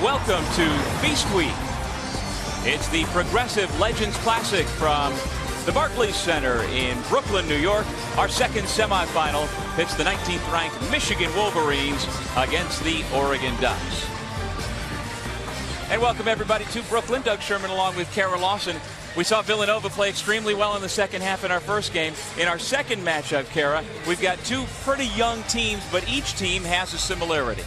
Welcome to Feast Week. It's the Progressive Legends Classic from the Barclays Center in Brooklyn, New York. Our second semifinal pits the 19th ranked Michigan Wolverines against the Oregon Ducks. And welcome everybody to Brooklyn. Doug Sherman along with Kara Lawson. We saw Villanova play extremely well in the second half in our first game. In our second matchup, Kara, we've got two pretty young teams, but each team has a similarity.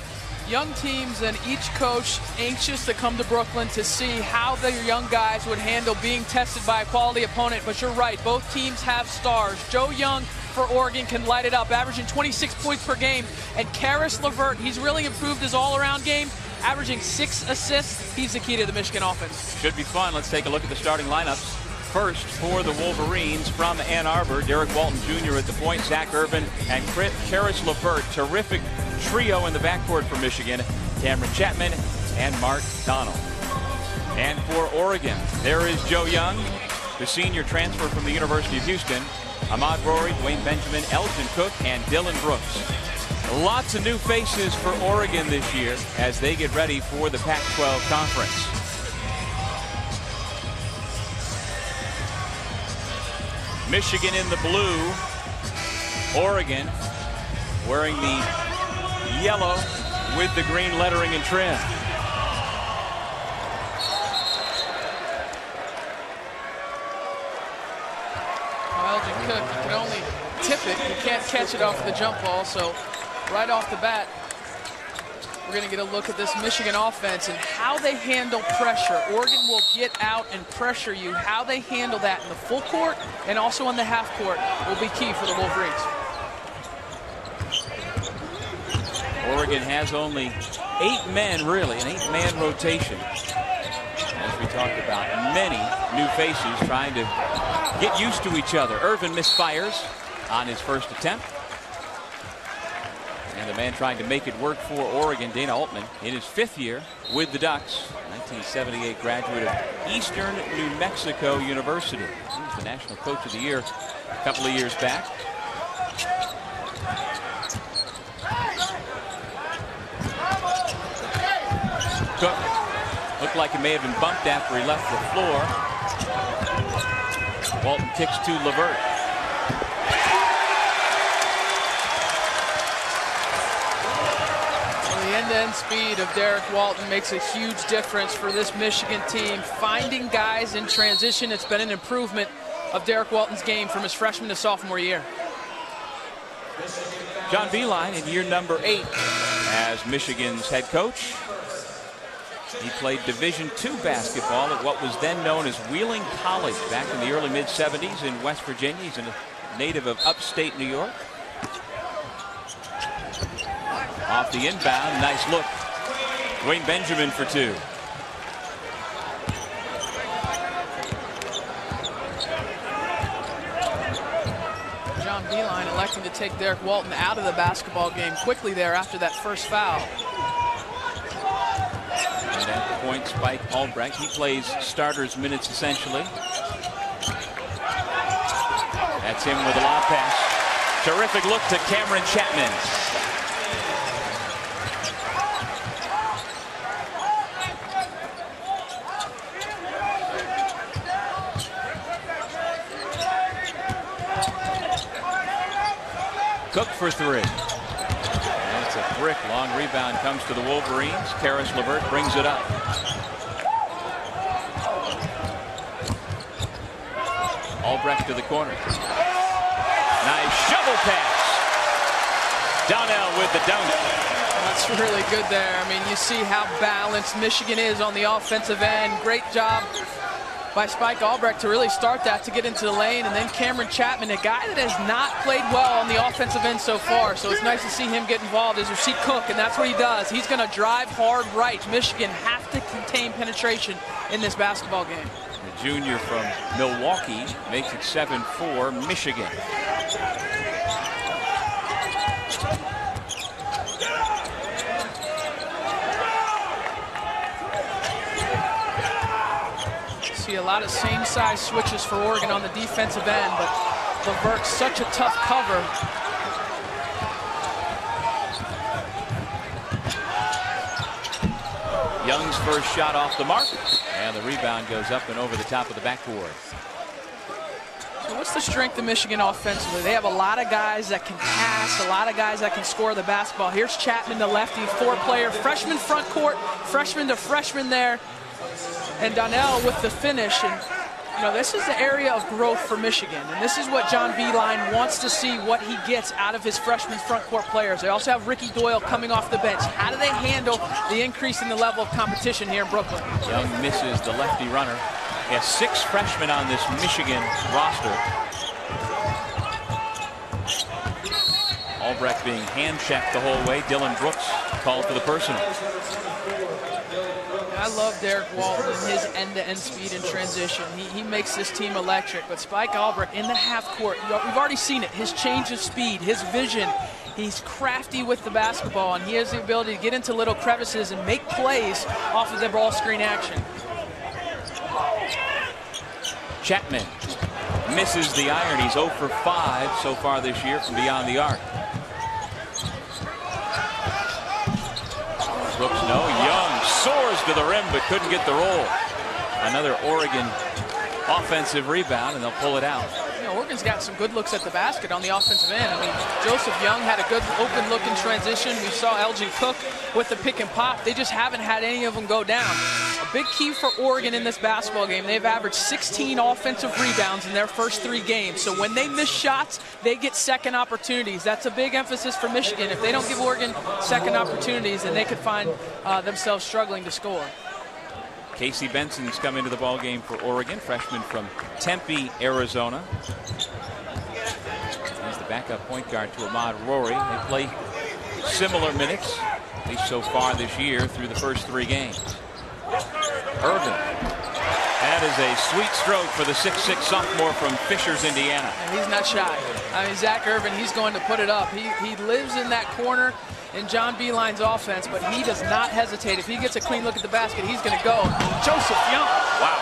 Young teams and each coach anxious to come to Brooklyn to see how their young guys would handle being tested by a quality opponent. But you're right, both teams have stars. Joe Young for Oregon can light it up, averaging 26 points per game. And Karis LeVert, he's really improved his all-around game, averaging 6 assists. He's the key to the Michigan offense. Should be fun. Let's take a look at the starting lineups. First for the Wolverines from Ann Arbor, Derek Walton Jr. at the point, Zach Irvin and Karis LeVert. Terrific trio in the backcourt for Michigan, Cameron Chapman and Mark Donald. And for Oregon, there is Joe Young, the senior transfer from the University of Houston, Ahmad Rory, Dwayne Benjamin, Elgin Cook, and Dylan Brooks. Lots of new faces for Oregon this year as they get ready for the Pac-12 Conference. Michigan in the blue, Oregon wearing the yellow with the green lettering and trim. Well, Elgin Cook, you can only tip it. You can't catch it off the jump ball. So right off the bat, we're going to get a look at this Michigan offense and how they handle pressure. Oregon will get out and pressure you. How they handle that in the full court and also in the half court will be key for the Wolverines. Oregon has only 8 men, really, an 8-man rotation. As we talked about, many new faces trying to get used to each other. Irvin misfires on his first attempt. And the man trying to make it work for Oregon, Dana Altman, in his 5th year with the Ducks, 1978 graduate of Eastern New Mexico University. He was the National Coach of the Year a couple of years back. Cook looked like he may have been bumped after he left the floor. Walton kicks to LeVert. The end-to-end speed of Derek Walton makes a huge difference for this Michigan team. Finding guys in transition, it's been an improvement of Derek Walton's game from his freshman to sophomore year. John Beilein in year number 8 as Michigan's head coach. He played Division II basketball at what was then known as Wheeling College back in the early mid-70s in West Virginia. He's a native of upstate New York. Off the inbound, nice look. Dwayne Benjamin for 2. John Beilein electing to take Derek Walton out of the basketball game quickly there after that first foul. And at the point, Spike Albrecht. He plays starters minutes essentially. That's him with a lob pass. Terrific look to Cameron Chapman. Cook for 3. That's a brick. Long rebound comes to the Wolverines. Karis LeVert brings it up. Albrecht to the corner. Nice shovel pass. Donnell with the dunk. That's really good there. I mean, you see how balanced Michigan is on the offensive end. Great job by Spike Albrecht to really start that to get into the lane. And then Cameron Chapman, a guy that has not played well on the offensive end so far. So it's nice to see him get involved as Rasheed Cook, and that's what he does. He's going to drive hard right. Michigan have to contain penetration in this basketball game. The junior from Milwaukee makes it 7-4 Michigan. See a lot of same size switches for Oregon on the defensive end, but LeVert's such a tough cover. Young's first shot off the mark, and the rebound goes up and over the top of the backboard. So what's the strength of Michigan offensively? They have a lot of guys that can pass, a lot of guys that can score the basketball. Here's Chapman, the lefty, 4-player, freshman front court, freshman to freshman there. And Donnell with the finish. And you know, this is the area of growth for Michigan, and this is what John Beilein wants to see, what he gets out of his freshman front court players. They also have Ricky Doyle coming off the bench. How do they handle the increase in the level of competition here in Brooklyn? Young misses the lefty runner. He has 6 freshmen on this Michigan roster. Albrecht being hand-checked the whole way. Dylan Brooks called for the personal. I love Derek Walton and his end-to-end speed and transition. He makes this team electric. But Spike Albrecht in the half court, we've already seen it. His change of speed, his vision. He's crafty with the basketball, and he has the ability to get into little crevices and make plays off of the ball screen action. Chapman misses the iron. He's 0 for 5 so far this year from beyond the arc. Brooks, no. Young soars to the rim but couldn't get the roll. Another Oregon offensive rebound, and they'll pull it out. You know, Oregon's got some good looks at the basket on the offensive end. I mean, Joseph Young had a good open look in transition. We saw Elgin Cook with the pick and pop. They just haven't had any of them go down. A big key for Oregon in this basketball game, they've averaged 16 offensive rebounds in their first 3 games. So when they miss shots, they get second opportunities. That's a big emphasis for Michigan. If they don't give Oregon second opportunities, then they could find themselves struggling to score. Casey Benson's come into the ball game for Oregon, freshman from Tempe, Arizona. He's the backup point guard to Ahmad Rory. They play similar minutes, at least so far this year, through the first 3 games. Irvin. That is a sweet stroke for the 6'6" sophomore from Fishers, Indiana. And he's not shy. I mean, Zach Irvin, he's going to put it up. He lives in that corner in John Beilein's offense, but he does not hesitate. If he gets a clean look at the basket, he's going to go. Joseph Young. Wow.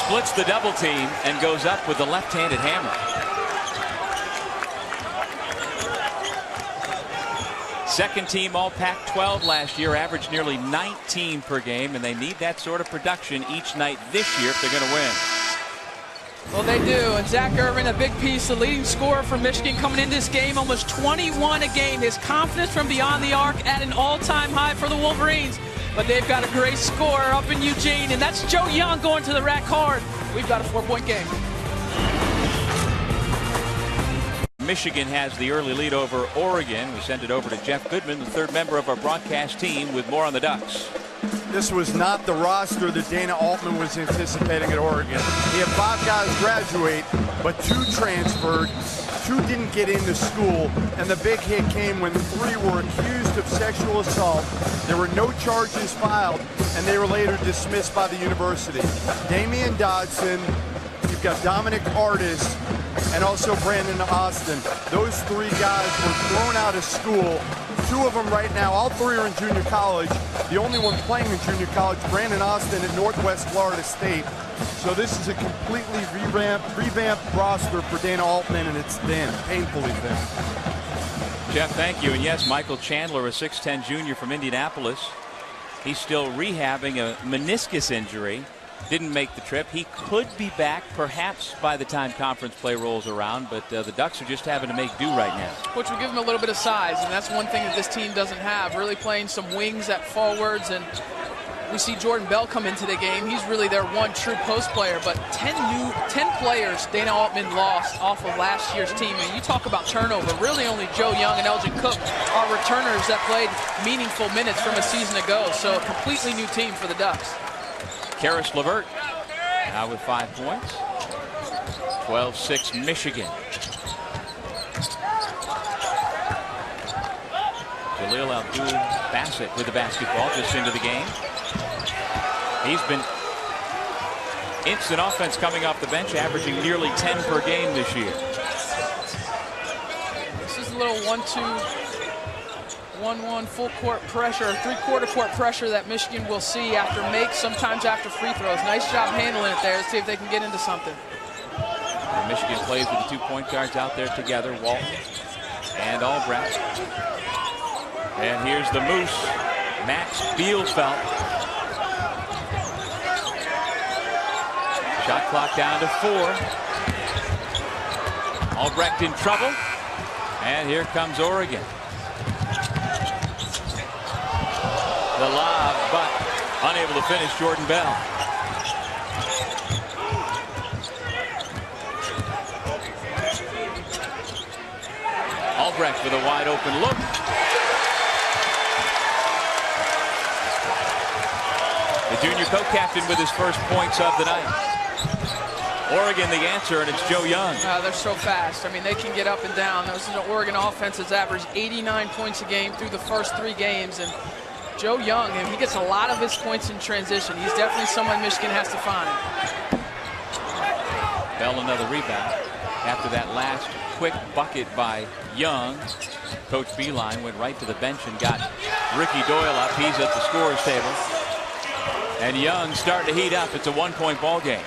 Splits the double team and goes up with the left-handed hammer. Second team all Pac-12 last year, averaged nearly 19 per game, and they need that sort of production each night this year if they're going to win. Well, they do, and Zach Irvin, a big piece, the leading scorer for Michigan coming into this game, almost 21 a game. His confidence from beyond the arc at an all-time high for the Wolverines. But they've got a great scorer up in Eugene, and that's Joe Young going to the rack hard. We've got a 4-point game. Michigan has the early lead over Oregon. We send it over to Jeff Goodman, the 3rd member of our broadcast team, with more on the Ducks. This was not the roster that Dana Altman was anticipating at Oregon. He had 5 guys graduate, but 2 transferred, 2 didn't get into school, and the big hit came when 3 were accused of sexual assault. There were no charges filed, and they were later dismissed by the university. Damian Dodson, you've got Dominic Artis, and also Brandon Austin. Those 3 guys were thrown out of school. 2 of them right now, all 3 are in junior college. The only one playing in junior college, Brandon Austin at Northwest Florida State. So this is a completely revamped roster for Dana Altman, and it's thin, painfully thin. Jeff, thank you. And yes, Michael Chandler, a 6'10" junior from Indianapolis. He's still rehabbing a meniscus injury. Didn't make the trip. He could be back perhaps by the time conference play rolls around, but the Ducks are just having to make do right now. Which will give him a little bit of size, and that's one thing that this team doesn't have. Really playing some wings at forwards, and we see Jordan Bell come into the game. He's really their one true post player, but 10 players Dana Altman lost off of last year's team. And you talk about turnover, really only Joe Young and Elgin Cook are returners that played meaningful minutes from a season ago. So a completely new team for the Ducks. Karis LeVert now with 5 points. 12-6 Michigan. Jaleel Abdul-Bassett with the basketball just into the game. He's been instant offense coming off the bench, averaging nearly 10 per game this year. This is a little 1-2. 1-1 full court pressure, 3/4 court pressure that Michigan will see after makes, sometimes after free throws. Nice job handling it there. Let's see if they can get into something. And Michigan plays with the 2 point guards out there together, Walton and Albrecht. And here's the Moose, Max Bielfeldt. Shot clock down to 4. Albrecht in trouble. And here comes Oregon. The lob, but unable to finish, Jordan Bell. Albrecht with a wide open look. The junior co-captain with his first points of the night. Oregon the answer, and it's Joe Young. They're so fast. I mean, they can get up and down. This is an Oregon offense that's averaged 89 points a game through the first 3 games. And Joe Young, and he gets a lot of his points in transition. He's definitely someone Michigan has to find. Bell another rebound. After that last quick bucket by Young, Coach Beeline went right to the bench and got Ricky Doyle up. He's at the scorer's table. And Young starting to heat up. It's a 1-point ball game.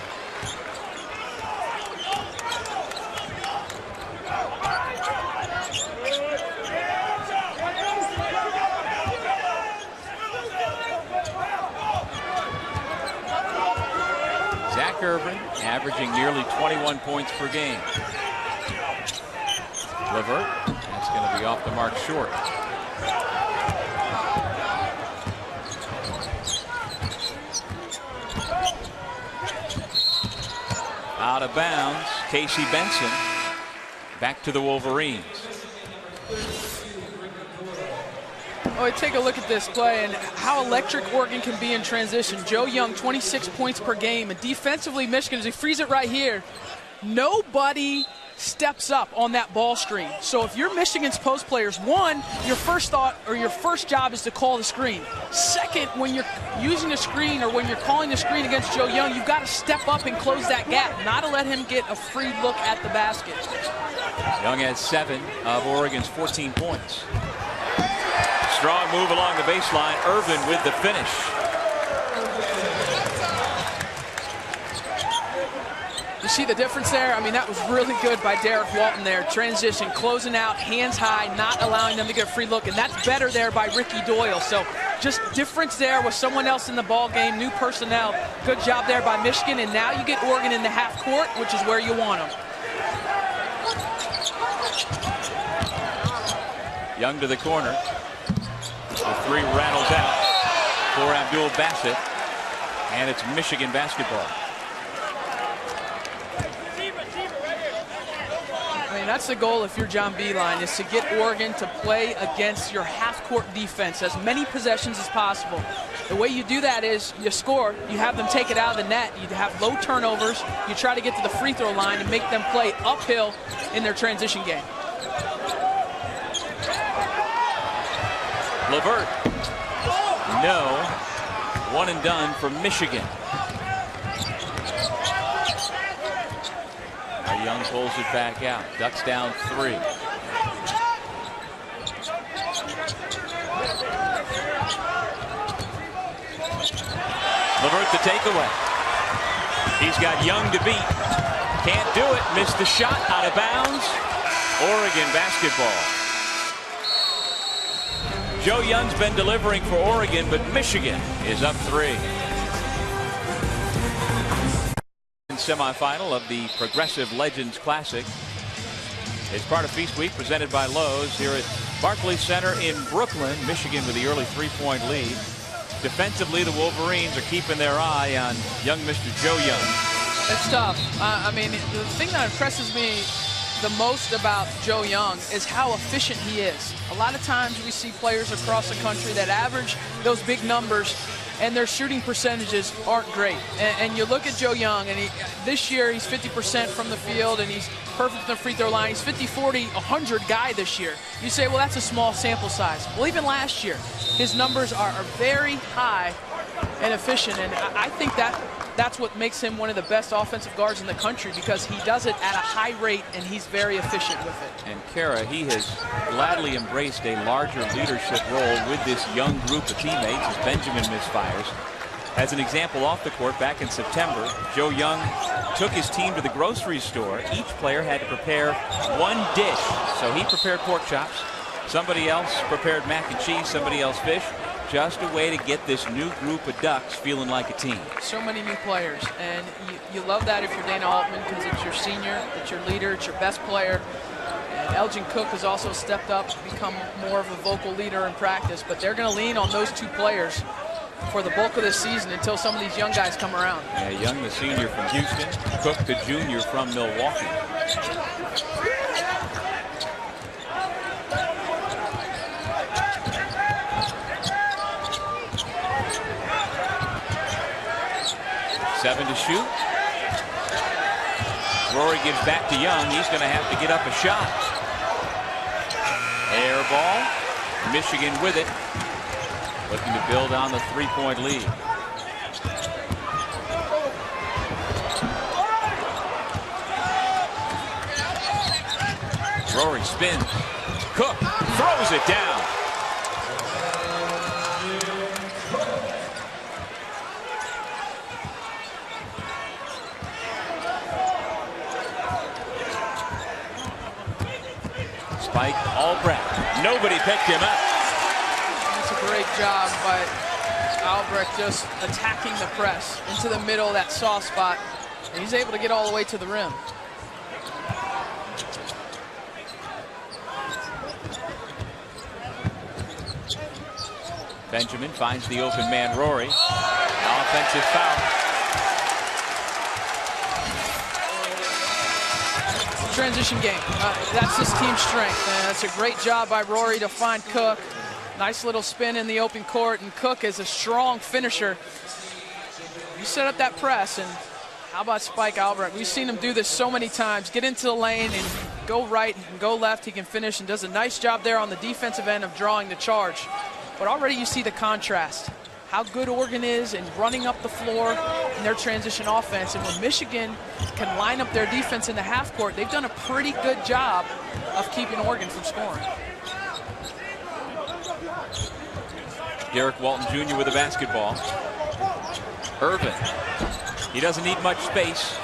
Zach Irvin averaging nearly 21 points per game. Levert, that's going to be off the mark short. Out of bounds, Casey Benson. Back to the Wolverines. Oh, take a look at this play and how electric Oregon can be in transition. Joe Young, 26 points per game. And defensively, Michigan, as he frees it right here, nobody steps up on that ball screen. So if you're Michigan's post players, one, your first thought or your first job is to call the screen. Second, when you're using a screen or when you're calling the screen against Joe Young, you've got to step up and close that gap, not to let him get a free look at the basket. Young has 7 of Oregon's 14 points. Strong move along the baseline. Irvin with the finish. You see the difference there? I mean, that was really good by Derek Walton there. Transition, closing out, hands high, not allowing them to get a free look. And that's better there by Ricky Doyle. So just difference there with someone else in the ball game, new personnel. Good job there by Michigan. And now you get Oregon in the half court, which is where you want them. Young to the corner. The 3 rattles out for Abdul Bassett. And it's Michigan basketball. I mean, that's the goal if you're John Beeline, is to get Oregon to play against your half-court defense, as many possessions as possible. The way you do that is you score, you have them take it out of the net, you have low turnovers, you try to get to the free throw line and make them play uphill in their transition game. Levert. No. One and done for Michigan. Young pulls it back out. Ducks down 3. Levert the takeaway. He's got Young to beat. Can't do it. Missed the shot. Out of bounds. Oregon basketball. Joe Young's been delivering for Oregon, but Michigan is up 3. Semifinal of the Progressive Legends Classic. It's part of Feast Week presented by Lowe's here at Barclays Center in Brooklyn. Michigan with the early 3-point lead. Defensively, the Wolverines are keeping their eye on young Mr. Joe Young. It's tough. I mean, the thing that impresses me the most about Joe Young is how efficient he is. A lot of times we see players across the country that average those big numbers and their shooting percentages aren't great. And you look at Joe Young, and this year he's 50% from the field, and he's perfect from the free throw line. He's 50, 40, 100 guy this year. You say, well, that's a small sample size. Well, even last year, his numbers are very high and efficient, and I think that's what makes him one of the best offensive guards in the country, because he does it at a high rate and he's very efficient with it. And Kara, he has gladly embraced a larger leadership role with this young group of teammates as Benjamin misfires. As an example off the court, back in September, Joe Young took his team to the grocery store. Each player had to prepare 1 dish. So he prepared pork chops. Somebody else prepared mac and cheese, somebody else fish. Just a way to get this new group of Ducks feeling like a team. So many new players, and you love that if you're Dana Altman, because it's your senior, it's your leader, it's your best player. And Elgin Cook has also stepped up, become more of a vocal leader in practice, but they're going to lean on those two players for the bulk of this season until some of these young guys come around. Yeah, Young, the senior from Houston, Cook, the junior from Milwaukee. Seven to shoot. Rory gives back to Young. He's going to have to get up a shot. Air ball. Michigan with it. Looking to build on the three-point lead. Rory spins. Cook throws it down. Spike Albrecht. Nobody picked him up. That's a great job by Albrecht, just attacking the press into the middle of that soft spot. And he's able to get all the way to the rim. Benjamin finds the open man, Rory. Offensive foul. Transition game. That's his team strength. That's a great job by Rory to find Cook. Nice little spin in the open court, and Cook is a strong finisher. You set up that press, and how about Spike Albrecht? We've seen him do this so many times. Get into the lane and go right and go left. He can finish and does a nice job there on the defensive end of drawing the charge. But already you see the contrast. How good Oregon is in running up the floor in their transition offense. And when Michigan can line up their defense in the half court, they've done a pretty good job of keeping Oregon from scoring. Derek Walton Jr. with the basketball. Irvin. He doesn't need much space.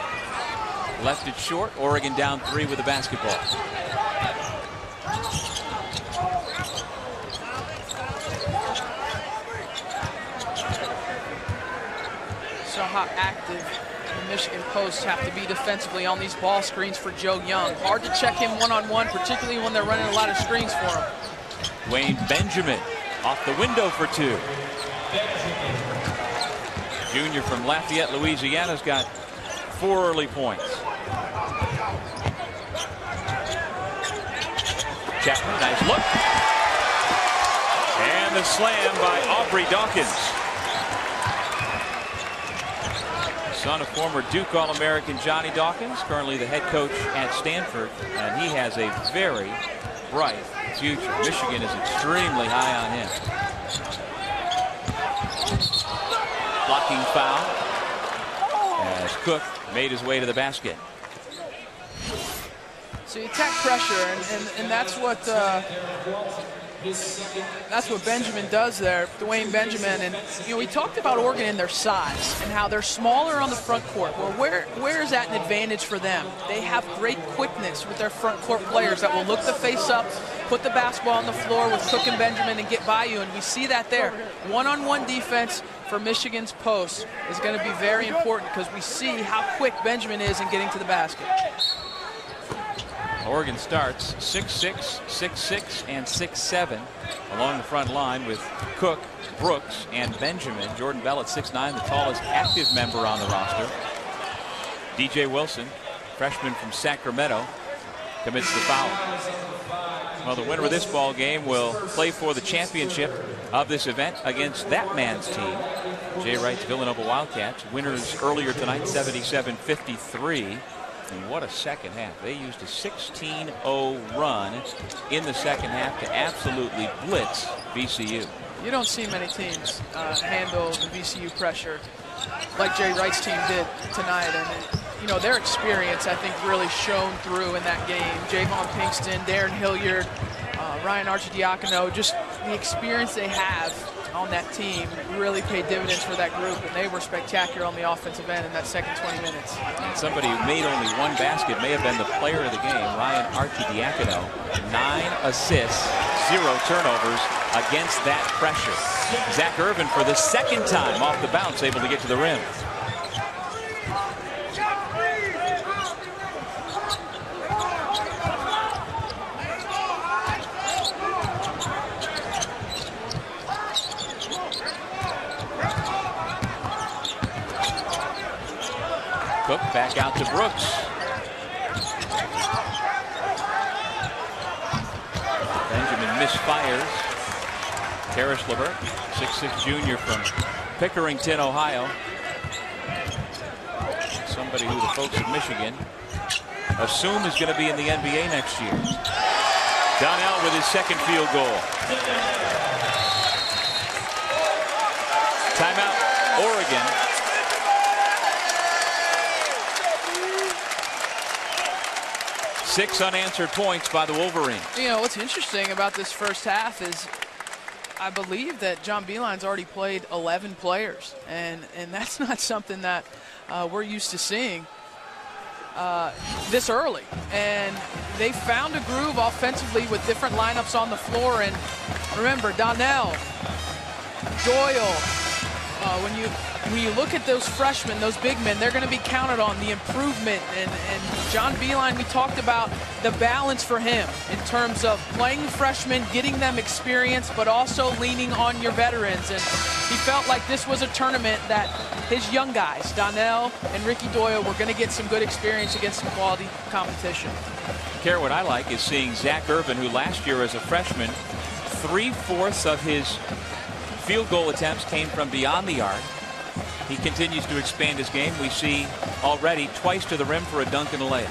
Left it short. Oregon down 3 with the basketball. So how active the Michigan posts have to be defensively on these ball screens for Joe Young. Hard to check him one-on-one, particularly when they're running a lot of screens for him. Wayne Benjamin off the window for 2. Junior from Lafayette, Louisiana's got 4 early points. Chapman, nice look. And the slam by Aubrey Dawkins. Son of former Duke All-American Johnny Dawkins, currently the head coach at Stanford, and he has a very bright future. Michigan is extremely high on him. Blocking foul as Cook made his way to the basket. So you attack pressure, and that's what Benjamin does there, Dwayne Benjamin. And you know, we talked about Oregon and their size and how they're smaller on the front court. Well, where is that an advantage for them? They have great quickness with their front court players that will look the face up, put the basketball on the floor with Cook and Benjamin and get by you, and we see that there. One-on-one defense for Michigan's post is going to be very important because we see how quick Benjamin is in getting to the basket. Oregon starts 6'6", 6'6", and 6'7" along the front line with Cook, Brooks, and Benjamin. Jordan Bell at 6'9", the tallest active member on the roster. DJ Wilson, freshman from Sacramento, commits the foul. Well, the winner of this ball game will play for the championship of this event against that man's team, Jay Wright's Villanova Wildcats. Winners earlier tonight, 77-53. And what a second half. They used a 16-0 run in the second half to absolutely blitz VCU. You don't see many teams handle the VCU pressure like Jay Wright's team did tonight. And, you know, their experience, I think, really shone through in that game. Javon Pinkston, Darren Hilliard, Ryan Archidiacono, just the experience they have on that team really paid dividends for that group, and they were spectacular on the offensive end in that second 20 minutes. And somebody who made only one basket may have been the player of the game, Ryan Archidiakono. 9 assists, 0 turnovers against that pressure. Zach Irvin for the second time off the bounce able to get to the rim. Cook back out to Brooks. Benjamin misfires. Terrace Levert, 6'6" junior from Pickerington, Ohio. Somebody who the folks of Michigan assume is going to be in the NBA next year. Donnell with his second field goal. Timeout, Oregon. Six unanswered points by the Wolverines. You know, what's interesting about this first half is I believe that John Beilein's already played 11 players, and that's not something that we're used to seeing this early. And they found a groove offensively with different lineups on the floor. And remember, Donnell, Doyle, when you look at those freshmen, those big men, they're going to be counted on the improvement. And John Beilein, we talked about the balance for him in terms of playing freshmen, getting them experience, but also leaning on your veterans. And he felt like this was a tournament that his young guys, Donnell and Ricky Doyle, were going to get some good experience against some quality competition. Care what I like is seeing Zach Irvin, who last year as a freshman, 3/4 of his field goal attempts came from beyond the arc. He continues to expand his game. We see already twice to the rim for a dunk and a layup.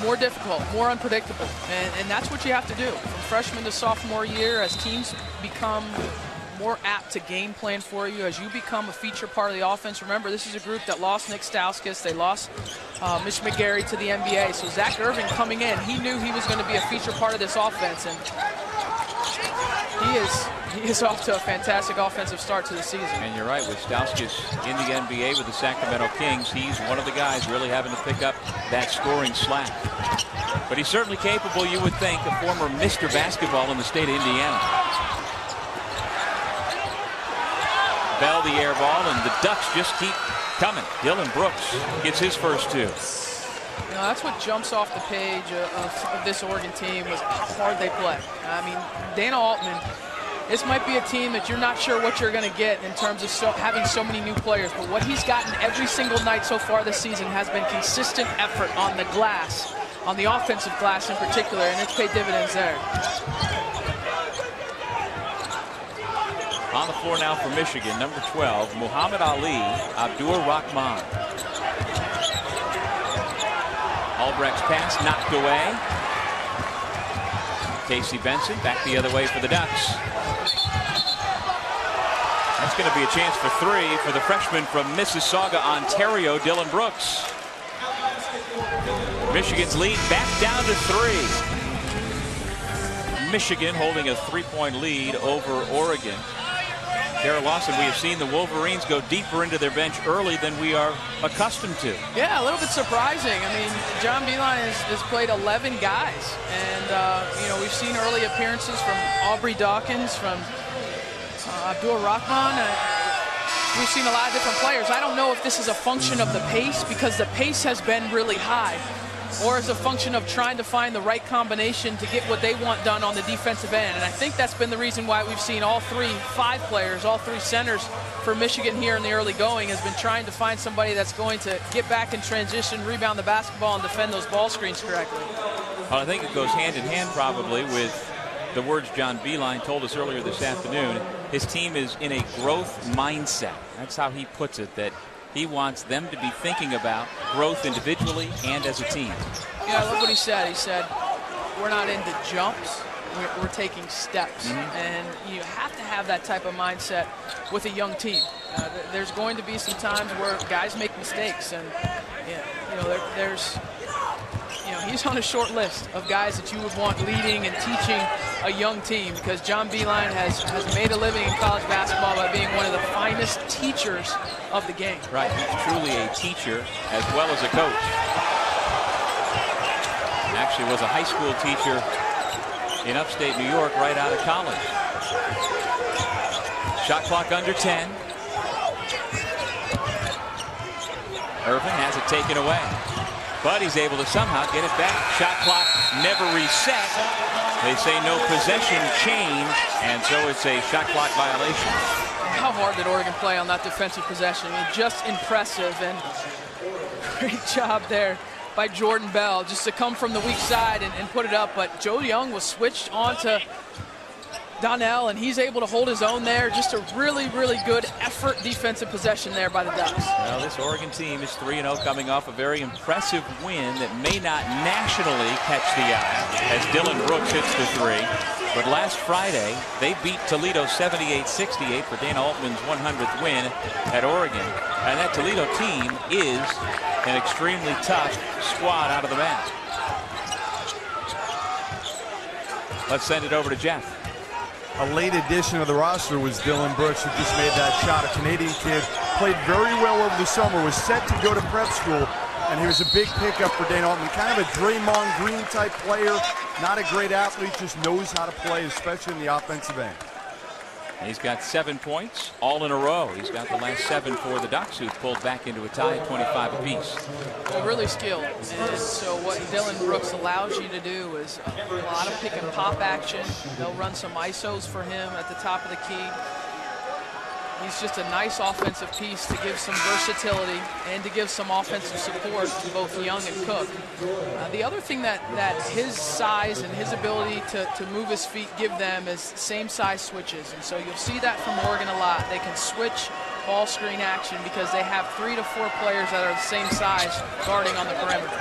More difficult, more unpredictable, and that's what you have to do from freshman to sophomore year as teams become more apt to game plan for you, as you become a feature part of the offense. Remember, this is a group that lost Nick Stauskas. They lost Mitch McGarry to the NBA. So Zach Irvin coming in, he knew he was going to be a feature part of this offense, and he is off to a fantastic offensive start to the season. And you're right, with Stauskas in the NBA with the Sacramento Kings, he's one of the guys really having to pick up that scoring slack. But he's certainly capable, you would think, a former Mr. Basketball in the state of Indiana. Bell the air ball, and the Ducks just keep coming. Dylan Brooks gets his first 2. You know, that's what jumps off the page of this Oregon team was how hard they play. I mean, Dana Altman, this might be a team that you're not sure what you're going to get in terms of having so many new players, but what he's gotten every single night so far this season has been consistent effort on the glass, on the offensive glass in particular, and it's paid dividends there. On the floor now for Michigan, number 12, Muhammad Ali Abdur-Rahman. Albrecht's pass knocked away. Casey Benson back the other way for the Ducks. That's going to be a chance for 3 for the freshman from Mississauga, Ontario, Dylan Brooks. Michigan's lead back down to 3. Michigan holding a 3-point lead over Oregon. Kara Lawson, we have seen the Wolverines go deeper into their bench early than we are accustomed to. Yeah, a little bit surprising. I mean, John Beilein has played 11 guys, and you know, we've seen early appearances from Aubrey Dawkins, from Abdur-Rahman. We've seen a lot of different players. I don't know if this is a function of the pace, because the pace has been really high, or as a function of trying to find the right combination to get what they want done on the defensive end. And I think that's been the reason why we've seen all 5 players, all 3 centers for Michigan here in the early going, has been trying to find somebody that's going to get back in transition, rebound the basketball, and defend those ball screens correctly. Well, I think it goes hand in hand probably with the words John Beilein told us earlier this afternoon. His team is in a growth mindset. That's how he puts it, that he wants them to be thinking about growth individually and as a team. Yeah, I love what he said. He said, we're not into jumps, we're taking steps. And you have to have that type of mindset with a young team. There's going to be some times where guys make mistakes, and you know, you know, he's on a short list of guys that you would want leading and teaching a young team, because John Beilein has made a living in college basketball by being one of the finest teachers of the game. Right, he's truly a teacher as well as a coach. Actually was a high school teacher in upstate New York right out of college. Shot clock under 10. Irvin has it taken away, but he's able to somehow get it back. Shot clock never reset. They say no possession change, and so it's a shot clock violation. How hard did Oregon play on that defensive possession? I mean, just impressive, and great job there by Jordan Bell just to come from the weak side and put it up. But Joe Young was switched on to Donnell, and he's able to hold his own there. Just a really, really good effort defensive possession there by the Ducks. Well, this Oregon team is 3-0, coming off a very impressive win that may not nationally catch the eye as Dylan Brooks hits the three. But last Friday, they beat Toledo 78-68 for Dana Altman's 100th win at Oregon. And that Toledo team is an extremely tough squad out of the mat. Let's send it over to Jeff. A late addition of the roster was Dylan Brooks, who just made that shot. A Canadian kid, played very well over the summer, was set to go to prep school, and he was a big pickup for Dana Altman. Kind of a Draymond Green type player, not a great athlete, just knows how to play, especially in the offensive end. He's got 7 points all in a row. He's got the last 7 for the Ducks, who've pulled back into a tie at 25 apiece. Well, really skilled. And so what Dylan Brooks allows you to do is a lot of pick and pop action. They'll run some ISOs for him at the top of the key. He's just a nice offensive piece to give some versatility and to give some offensive support to both Young and Cook. The other thing that his size and his ability to move his feet give them is same size switches. And so you'll see that from Oregon a lot. They can switch ball screen action because they have 3 to 4 players that are the same size guarding on the perimeter.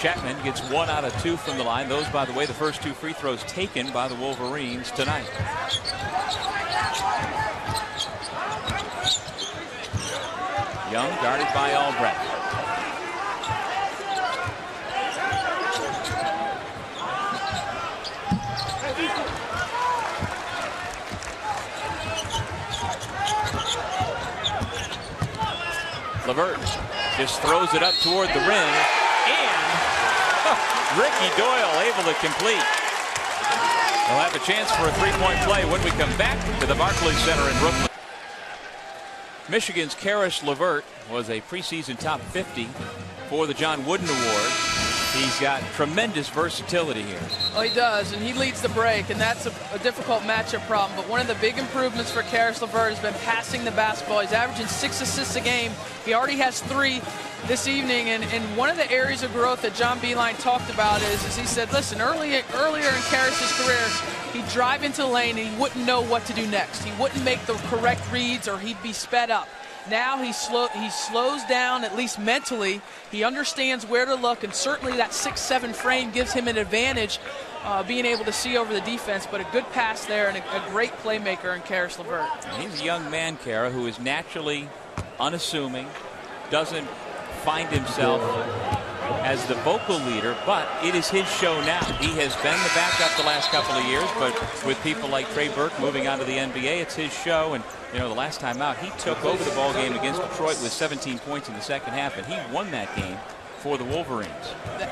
Chapman gets 1 out of 2 from the line. Those, by the way, the first 2 free throws taken by the Wolverines tonight. Young guarded by Albrecht. LeVert just throws it up toward the rim, and Ricky Doyle able to complete. They'll have a chance for a 3-point play when we come back to the Barclays Center in Brooklyn. Michigan's Karis LeVert was a preseason top 50 for the John Wooden Award. He's got tremendous versatility here. Oh, he does, and he leads the break, and that's a difficult matchup problem. But one of the big improvements for Karis LeVert has been passing the basketball. He's averaging 6 assists a game. He already has 3 this evening, and one of the areas of growth that John Beilein talked about is he said, listen, earlier in Karis' career, he'd drive into the lane and he wouldn't know what to do next. He wouldn't make the correct reads, or he'd be sped up. Now he slows down, at least mentally. He understands where to look, and certainly that 6'7" frame gives him an advantage, being able to see over the defense. But a good pass there and a great playmaker in Karis LeVert. He's a young man, Kara, who is naturally unassuming, doesn't find himself as the vocal leader, but it is his show now. He has been the backup the last couple of years, but with people like Trey Burke moving on to the NBA, it's his show. And you know, the last time out, he took over the ball game against Detroit with 17 points in the second half, and he won that game for the Wolverines.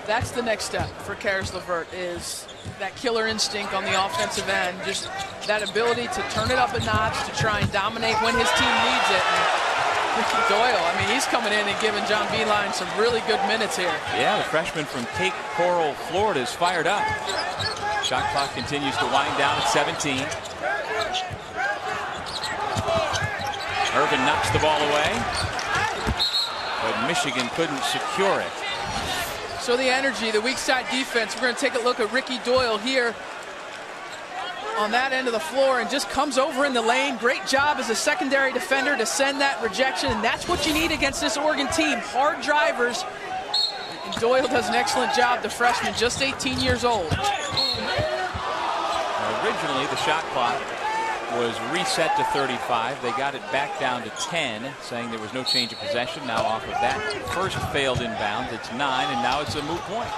That's the next step for Karis LeVert, is that killer instinct on the offensive end, just that ability to turn it up a notch, to try and dominate when his team needs it. And Ricky Doyle, I mean, he's coming in and giving John Beilein some really good minutes here. Yeah, the freshman from Cape Coral, Florida, is fired up. Shot clock continues to wind down at 17. Irvin knocks the ball away, but Michigan couldn't secure it. So the energy, the weak side defense, we're going to take a look at Ricky Doyle here on that end of the floor, and just comes over in the lane. Great job as a secondary defender to send that rejection, and that's what you need against this Oregon team. Hard drivers, and Doyle does an excellent job, the freshman, just 18 years old. Originally, the shot clock was reset to 35. They got it back down to 10, saying there was no change of possession. Now off of that first failed inbound, it's 9, and now it's a moot point.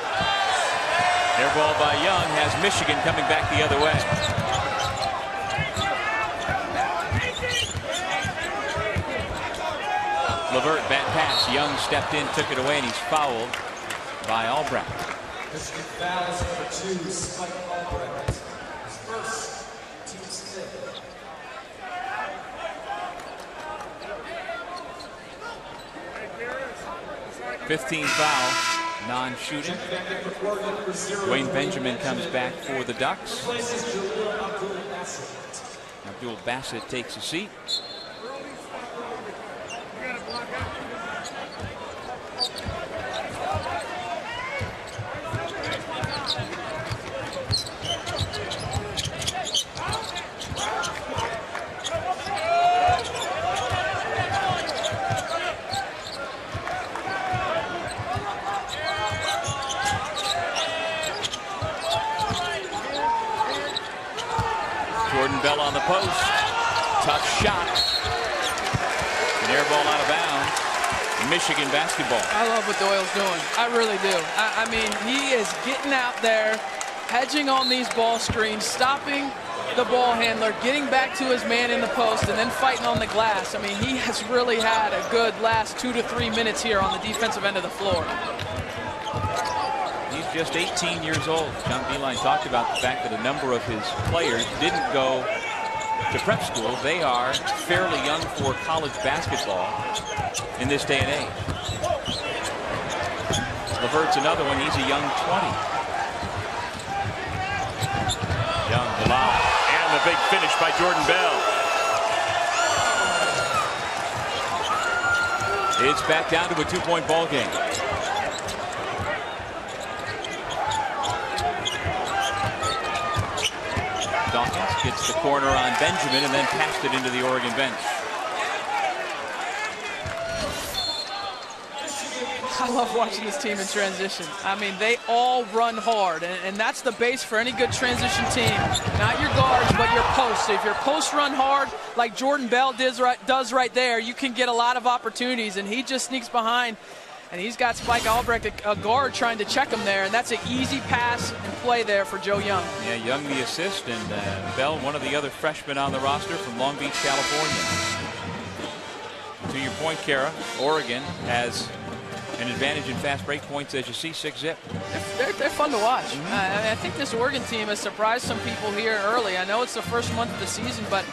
Air ball by Young has Michigan coming back the other way. LeVert, bad pass. Young stepped in, took it away, and he's fouled by Albrecht. Michigan fouls for 2, Spike Albrecht. His first, team 6. 15 foul. Non-shooting. Dwayne Benjamin comes back for the Ducks. Abdul Bassett takes a seat. Jordan Bell on the post. Tough shot. An air ball out of bounds. Michigan basketball. I love what Doyle's doing. I really do. I mean, he is getting out there, hedging on these ball screens, stopping the ball handler, getting back to his man in the post, and then fighting on the glass. I mean, he has really had a good last 2 to 3 minutes here on the defensive end of the floor. He's just 18 years old. John Beilein talked about the fact that a number of his players didn't go to prep school. They are fairly young for college basketball in this day and age. LeVert's another one. He's a young 20. Young, the lob, and the big finish by Jordan Bell. It's back down to a 2-point ball game. Dawkins gets the corner on Benjamin and then passed it into the Oregon bench. I love watching this team in transition. I mean, they all run hard, and that's the base for any good transition team. Not your guards, but your posts. If your posts run hard, like Jordan Bell does right there, you can get a lot of opportunities, and he just sneaks behind. And he's got Spike Albrecht, a guard, trying to check him there, and that's an easy pass and play there for Joe Young. Yeah, Young the assist, and Bell, one of the other freshmen on the roster from Long Beach, California. To your point, Kara, Oregon has an advantage in fast break points, as you see, 6-zip. They're fun to watch. I think this Oregon team has surprised some people here early. I know it's the first month of the season, but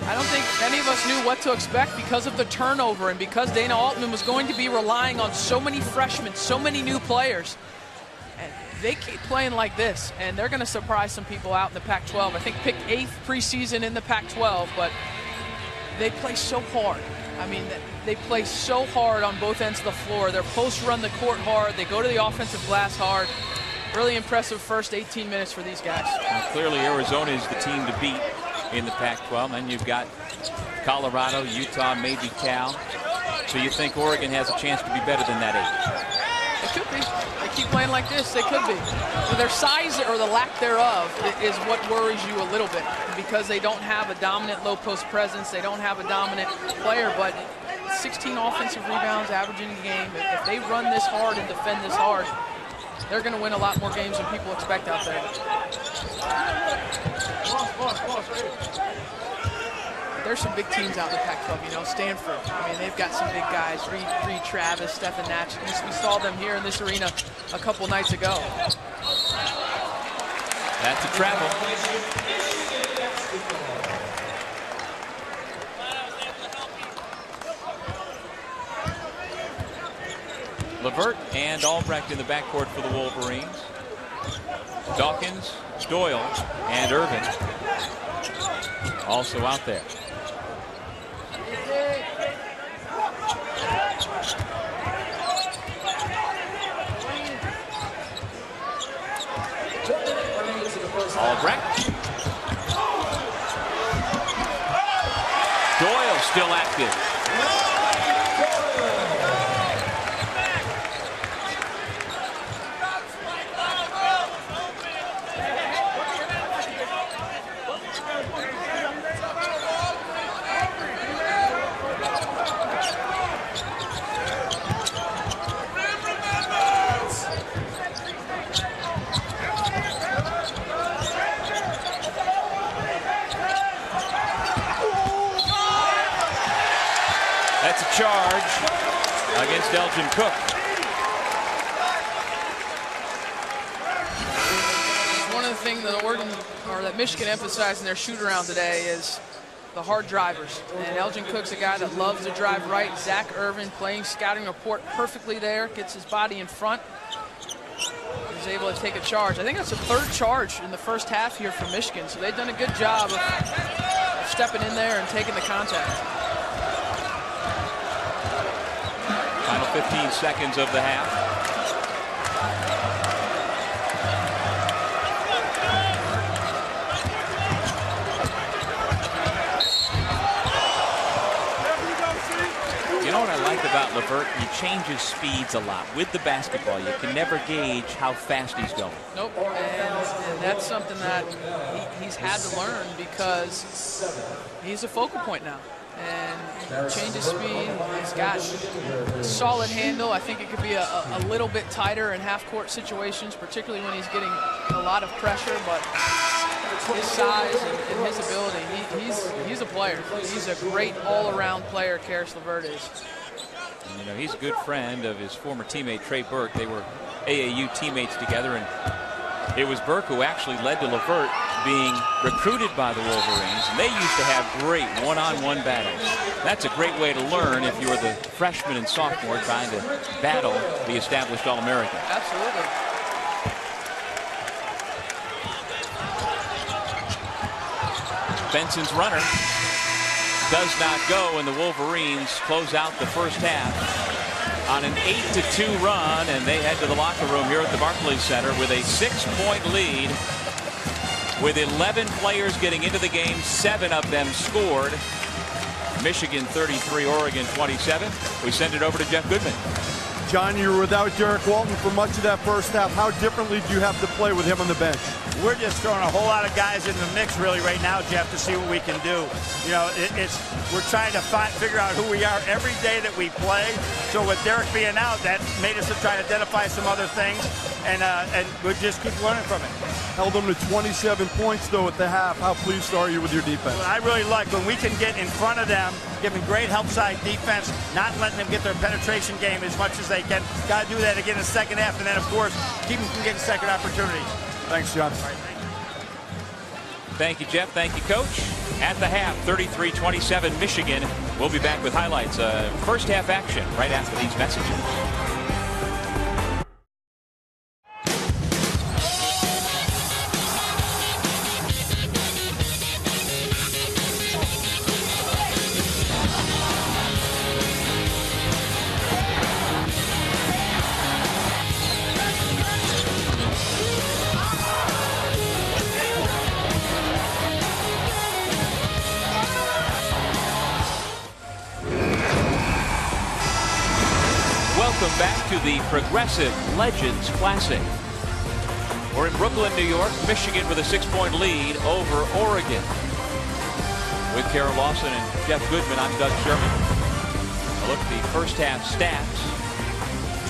I don't think any of us knew what to expect because of the turnover and because Dana Altman was going to be relying on so many freshmen, so many new players. And they keep playing like this, and they're going to surprise some people out in the Pac-12. I think picked 8th preseason in the Pac-12, but they play so hard. I mean, they play so hard on both ends of the floor. Their posts run the court hard. They go to the offensive glass hard. Really impressive first 18 minutes for these guys. Now, clearly, Arizona is the team to beat in the Pac-12. Then you've got Colorado, Utah, maybe Cal. So you think Oregon has a chance to be better than that 8? It could be. They keep playing like this. They could be. So their size or the lack thereof is what worries you a little bit because they don't have a dominant low post presence. They don't have a dominant player, but 16 offensive rebounds averaging a game. If they run this hard and defend this hard, they're going to win a lot more games than people expect out there. There's some big teams out in the Pac-12, you know, Stanford. I mean, they've got some big guys, Reed Travis, Stephen Natch. We saw them here in this arena a couple nights ago. That's a travel. LeVert and Albrecht in the backcourt for the Wolverines. Dawkins, Doyle, and Irvin also out there. Albrecht. Doyle still active. That's a charge against Elgin Cook. One of the things that that Michigan emphasized in their shoot-around today is the hard drivers. And Elgin Cook's a guy that loves to drive right. Zach Irvin playing scouting report perfectly there, gets his body in front. He's able to take a charge. I think that's the third charge in the first half here for Michigan. So they've done a good job of stepping in there and taking the contact. Final 15 seconds of the half. You know what I like about LeVert? He changes speeds a lot. With the basketball, you can never gauge how fast he's going. Nope, and that's something that he's had to learn because he's a focal point now. And changes speed, he's got a solid handle. I think it could be a little bit tighter in half-court situations, particularly when he's getting a lot of pressure, but his size and his ability, he's a player. He's a great all-around player, Karis LeVert is. And, you know, he's a good friend of his former teammate, Trey Burke. They were AAU teammates together, and it was Burke who actually led to LeVert being recruited by the Wolverines, and they used to have great one-on-one battles. That's a great way to learn if you're the freshman and sophomore trying to battle the established All-American. Absolutely. Benson's runner does not go, and the Wolverines close out the first half on an 8-2 run, and they head to the locker room here at the Barclays Center with a 6-point lead. With 11 players getting into the game, 7 of them scored. Michigan 33, Oregon 27. We send it over to Jeff Goodman. John, you were without Derek Walton for much of that first half. How differently do you have to play with him on the bench? We're just throwing a whole lot of guys in the mix really right now, Jeff, to see what we can do. You know, we're trying to figure out who we are every day that we play. So with Derek being out, that made us to try to identify some other things, and we'll just keep learning from it. Held them to 27 points, though, at the half. How pleased are you with your defense? Well, I really like when we can get in front of them, give them great help side defense, not letting them get their penetration game as much as they can. Got to do that again in the second half, and then, of course, keep them from getting second opportunity. Thanks, John. All right, thank you, Jeff. Thank you, Coach. At the half, 33-27 Michigan. We'll be back with highlights. First half action right after these messages. Welcome back to the Progressive Legends Classic. We're in Brooklyn, New York. Michigan with a 6-point lead over Oregon. With Karen Lawson and Jeff Goodman, I'm Doug Sherman. A look at the first half stats,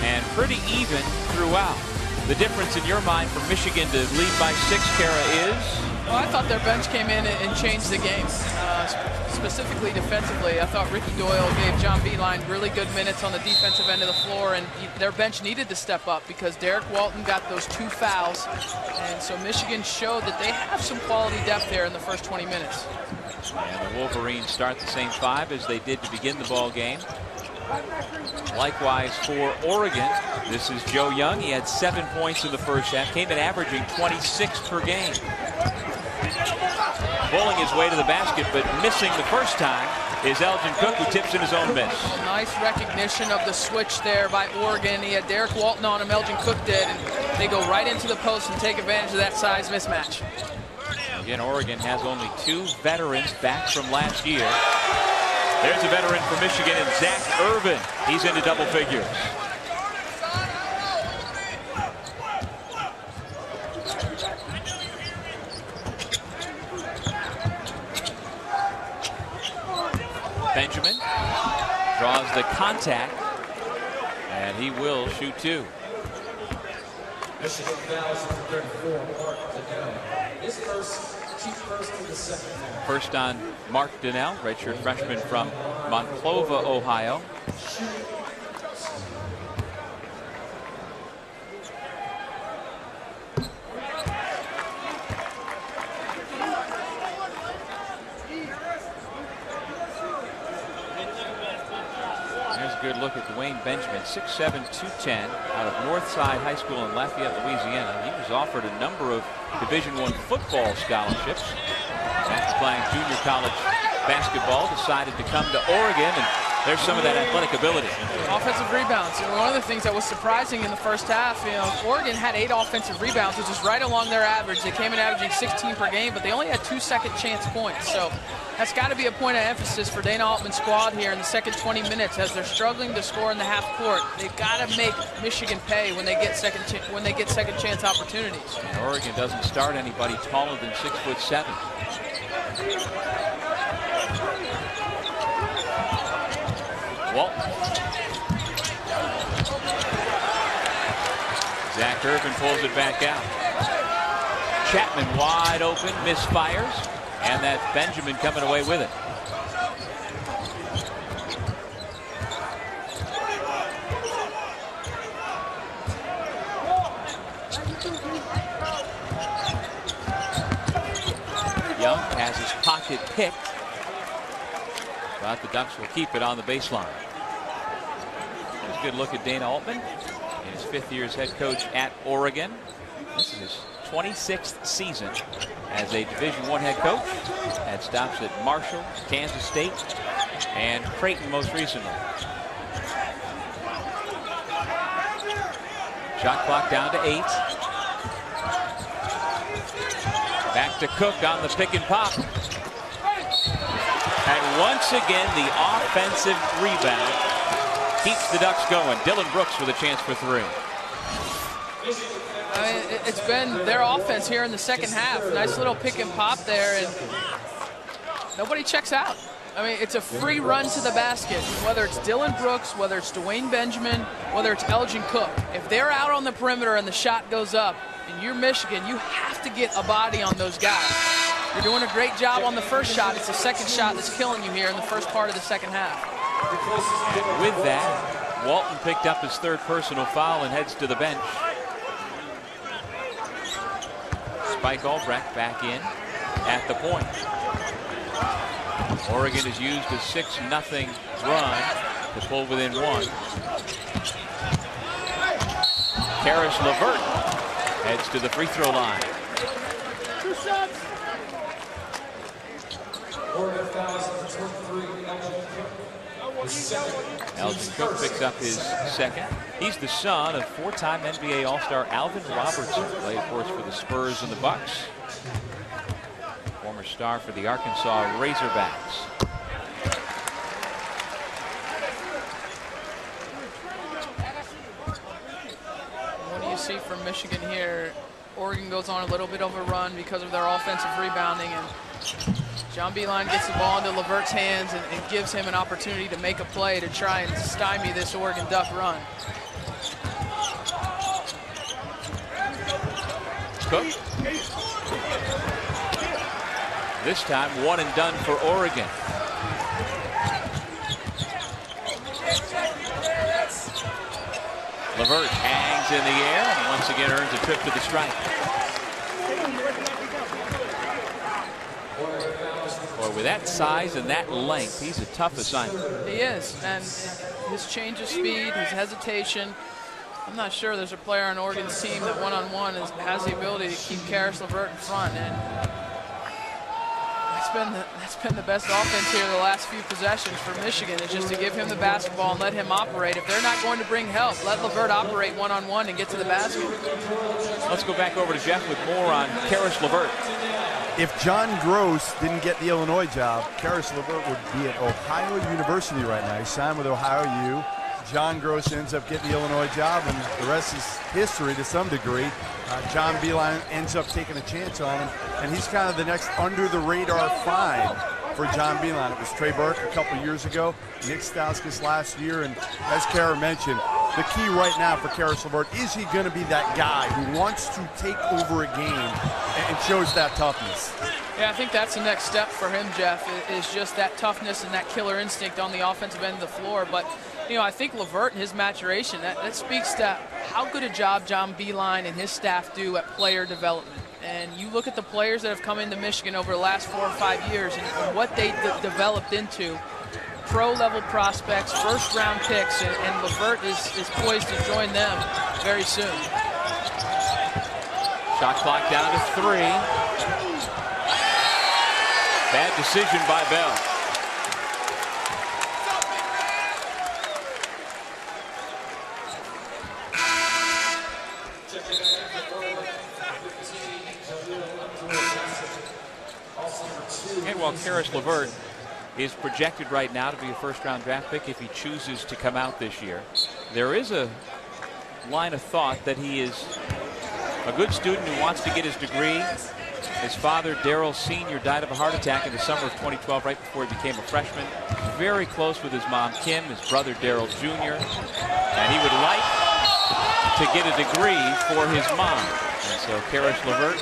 and pretty even throughout. The difference in your mind from Michigan to lead by 6, Kara, is? Well, I thought their bench came in and changed the game. Specifically defensively, I thought Ricky Doyle gave John Beeline really good minutes on the defensive end of the floor, and their bench needed to step up because Derek Walton got those 2 fouls, and so Michigan showed that they have some quality depth there in the first 20 minutes. And the Wolverines start the same 5 as they did to begin the ball game. Likewise for Oregon, this is Joe Young. He had 7 points in the first half, came in averaging 26 per game. Bowling his way to the basket, but missing the first time is Elgin Cook, who tips in his own miss. Nice recognition of the switch there by Oregon. He had Derek Walton on him, Elgin Cook did, and they go right into the post and take advantage of that size mismatch. Again, Oregon has only 2 veterans back from last year. There's a veteran for Michigan in Zach Irvin. He's into double figures. Benjamin draws the contact, and he will shoot 2. Michigan fouls for 34, Mark His first First in the second half. First on Mark Donnell, redshirt freshman from Monclova, Ohio. There's a good look at Dwayne Benjamin, 6'7", 210, out of Northside High School in Lafayette, Louisiana. He was offered a number of Division I football scholarships. After playing junior college basketball, decided to come to Oregon, and there's some of that athletic ability. Offensive rebounds. One of the things that was surprising in the first half, Oregon had 8 offensive rebounds, which is right along their average. They came in averaging 16 per game, but they only had 2 second chance points. So that's got to be a point of emphasis for Dana Altman's squad here in the second 20 minutes as they're struggling to score in the half court. They've got to make Michigan pay when they get second chance opportunities. And Oregon doesn't start anybody taller than 6'7". Walton. Zach Irvin pulls it back out. Chapman wide open, misfires, and that's Benjamin coming away with it. Young has his pocket picked, but the Ducks will keep it on the baseline. There's a good look at Dana Altman in his 5th year as head coach at Oregon. This is his 26th season as a Division I head coach. Had stops at Marshall, Kansas State, and Creighton most recently. Shot clock down to 8. Back to Cook on the pick and pop. And once again, the offensive rebound keeps the Ducks going. Dylan Brooks with a chance for 3. I mean, it's been their offense here in the second half. Nice little pick and pop there, and nobody checks out. I mean, it's a free run to the basket, whether it's Dylan Brooks, whether it's Dwayne Benjamin, whether it's Elgin Cook. If they're out on the perimeter and the shot goes up, and you're Michigan, you have to get a body on those guys. You're doing a great job on the first shot. It's the second shot that's killing you here in the first part of the second half. And with that, Walton picked up his 3rd personal foul and heads to the bench. Spike Albrecht back in at the point. Oregon has used a 6-0 run to pull within 1. Karis LeVert heads to the free throw line. Oregon fouls for 23, Elgin Cook picks up his 2nd. He's the son of 4-time NBA All-Star Alvin Robertson. Played, of course, for the Spurs and the Bucks. Former star for the Arkansas Razorbacks. What do you see from Michigan here? Oregon goes on a little bit of a run because of their offensive rebounding, and John Beilein gets the ball into LeVert's hands and gives him an opportunity to make a play to try and stymie this Oregon Duck run. Cook. This time, 1 and done for Oregon. LeVert hangs in the air and once again earns a trip to the stripe. Boy, with that size and that length, he's a tough assignment. He is, and his change of speed, his hesitation. I'm not sure there's a player on Oregon's team that one-on-one has the ability to keep Karis LeVert in front, and that's been the best offense here the last few possessions for Michigan, is just to give him the basketball and let him operate. If they're not going to bring help, let LeVert operate one-on-one and get to the basket. Let's go back over to Jeff with more on Karis LeVert. If John Gross didn't get the Illinois job, Karis LeVert would be at Ohio University right now. He signed with Ohio U. John Gross ends up getting the Illinois job, and the rest is history to some degree. John Beilein ends up taking a chance on him, and he's kind of the next under-the-radar find for John Beilein. It was Trey Burke a couple years ago, Nick Stauskas last year, and as Kara mentioned, the key right now for Karis LeVert. Is he going to be that guy who wants to take over a game and shows that toughness? Yeah, I think that's the next step for him, Jeff, is just that toughness and that killer instinct on the offensive end of the floor. But, you know, I think LeVert and his maturation, that speaks to how good a job John Beilein and his staff do at player development. And you look at the players that have come into Michigan over the last 4 or 5 years and what they developed into. Pro-level prospects, first-round picks, and LeVert is poised to join them very soon. Shot clock down to 3. Bad decision by Bell. And while Karis LeVert is projected right now to be a first-round draft pick if he chooses to come out this year, there is a line of thought that he is a good student who wants to get his degree. His father, Darryl Sr., died of a heart attack in the summer of 2012, right before he became a freshman. Very close with his mom, Kim, his brother, Darryl Jr., and he would like to get a degree for his mom. And so Karis LeVert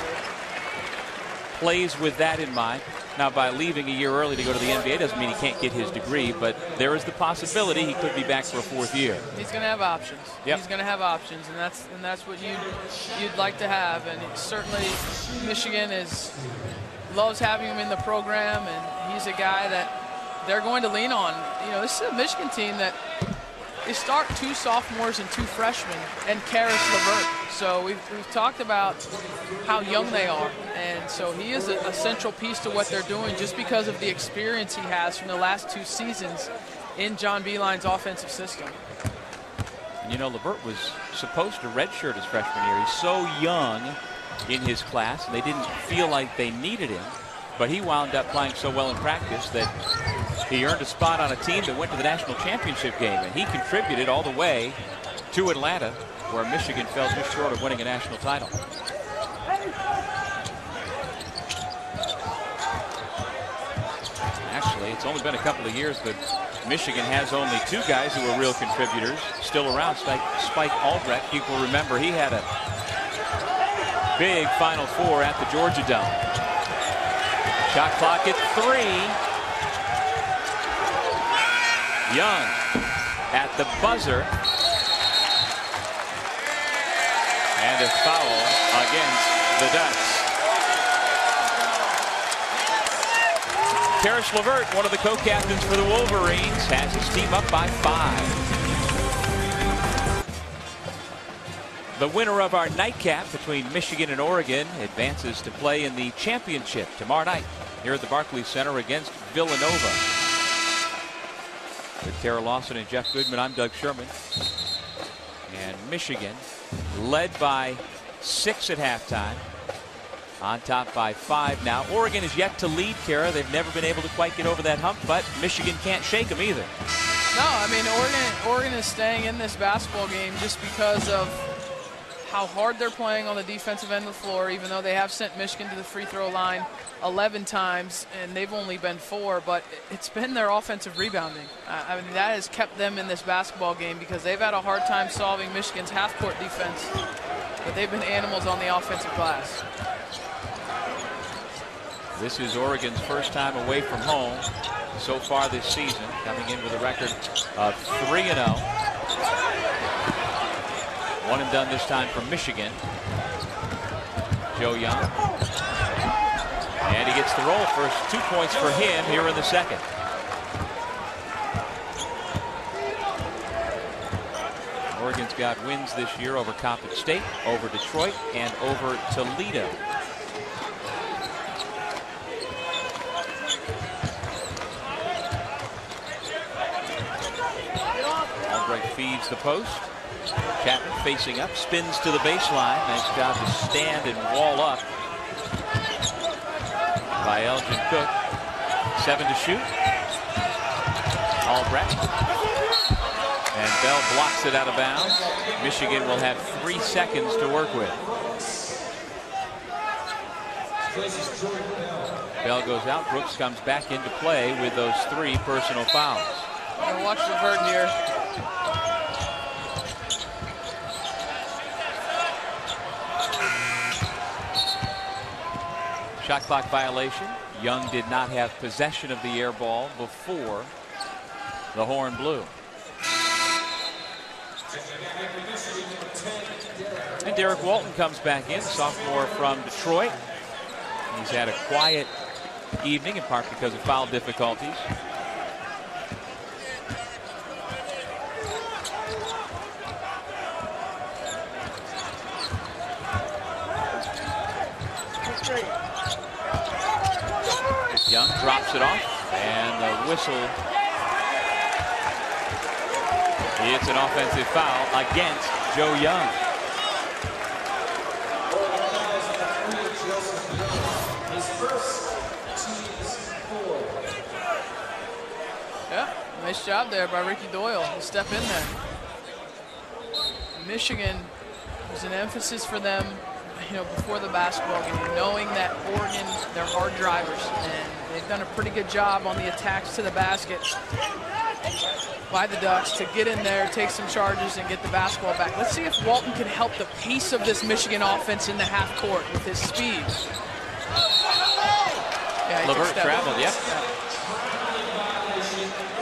plays with that in mind. Now, by leaving a year early to go to the NBA doesn't mean he can't get his degree, but there is the possibility he could be back for a 4th year. He's going to have options. Yep. He's going to have options, and that's what you'd like to have. And certainly, Michigan loves having him in the program, and he's a guy that they're going to lean on. You know, this is a Michigan team that they start 2 sophomores and 2 freshmen, and Karis LeVert. So we've talked about how young they are, and so he is a central piece to what they're doing just because of the experience he has from the last 2 seasons in John Beilein's offensive system. And you know, LeVert was supposed to redshirt his freshman year. He's so young in his class, and they didn't feel like they needed him, but he wound up playing so well in practice that he earned a spot on a team that went to the national championship game, and he contributed all the way to Atlanta, where Michigan fell just short of winning a national title. Actually, it's only been a couple of years, but Michigan has only 2 guys who are real contributors still around. Spike Albrecht, people remember he had a big Final Four at the Georgia Dome. Shot clock at 3. Young at the buzzer. And a foul against the Ducks. Karis LeVert, one of the co-captains for the Wolverines, has his team up by 5. The winner of our nightcap between Michigan and Oregon advances to play in the championship tomorrow night here at the Barclays Center against Villanova. With Tara Lawson and Jeff Goodman, I'm Doug Sherman. And Michigan led by 6 at halftime, on top by 5 now. Oregon is yet to lead, Kara. They've never been able to quite get over that hump, but Michigan can't shake them either. No, I mean, Oregon is staying in this basketball game just because of how hard they're playing on the defensive end of the floor, even though they have sent Michigan to the free throw line 11 times, and they've only been 4, but it's been their offensive rebounding. I mean, that has kept them in this basketball game because they've had a hard time solving Michigan's half-court defense, but they've been animals on the offensive glass. This is Oregon's first time away from home so far this season, coming in with a record of 3-0. One and done this time for Michigan. Joe Young. And he gets the roll. First 2 points for him here in the second. Oregon's got wins this year over Coppin State, over Detroit, and over Toledo. Albrecht feeds the post. Chapman facing up, spins to the baseline. Nice job to stand and wall up by Elgin Cook. 7 to shoot. Albrecht. And Bell blocks it out of bounds. Michigan will have 3 seconds to work with. Bell goes out. Brooks comes back into play with those 3 personal fouls. Watch LeVert here. Shot clock violation. Young did not have possession of the air ball before the horn blew. And Derek Walton comes back in, sophomore from Detroit. He's had a quiet evening, in part because of foul difficulties. Young drops it off, and the whistle. It's an offensive foul against Joe Young. Yeah, nice job there by Ricky Doyle to step in there. Michigan was an emphasis for them, you know, before the basketball game, knowing that Oregon, they're hard drivers, and they've done a pretty good job on the attacks to the basket by the Ducks to get in there, take some charges, and get the basketball back. Let's see if Walton can help the pace of this Michigan offense in the half court with his speed. Yeah, LeVert traveled, yep. Yeah.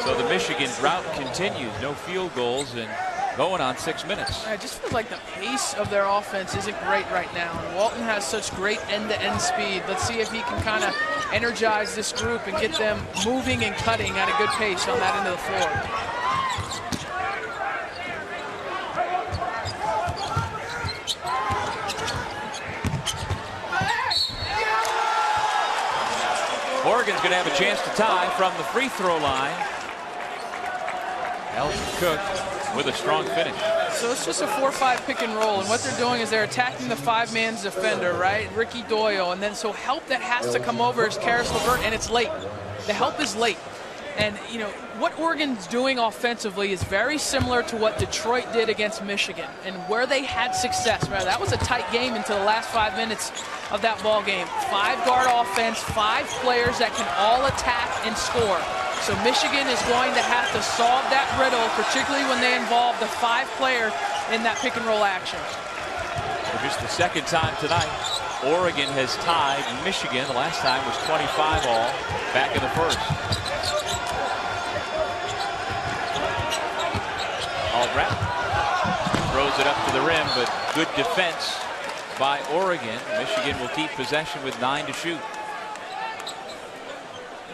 So the Michigan drought continues. No field goals and going on 6 minutes. I just feel like the pace of their offense isn't great right now. And Walton has such great end-to-end speed. Let's see if he can kind of energize this group and get them moving and cutting at a good pace on that end of the floor. Oregon's going to have a chance to tie from the free throw line. Elton Cook with a strong finish. So it's just a 4-5 pick and roll, and what they're doing is they're attacking the five-man defender, right? Ricky Doyle, and then so help that has to come over is Karis LeVert, and it's late. The help is late. And, you know, what Oregon's doing offensively is very similar to what Detroit did against Michigan and where they had success. Right? That was a tight game until the last 5 minutes of that ball game. 5-guard offense, 5 players that can all attack and score. So Michigan is going to have to solve that riddle, particularly when they involve the 5-player in that pick and roll action. For just the second time tonight, Oregon has tied Michigan. The last time was 25 all back in the first. Albrecht throws it up to the rim, but good defense by Oregon. Michigan will keep possession with 9 to shoot.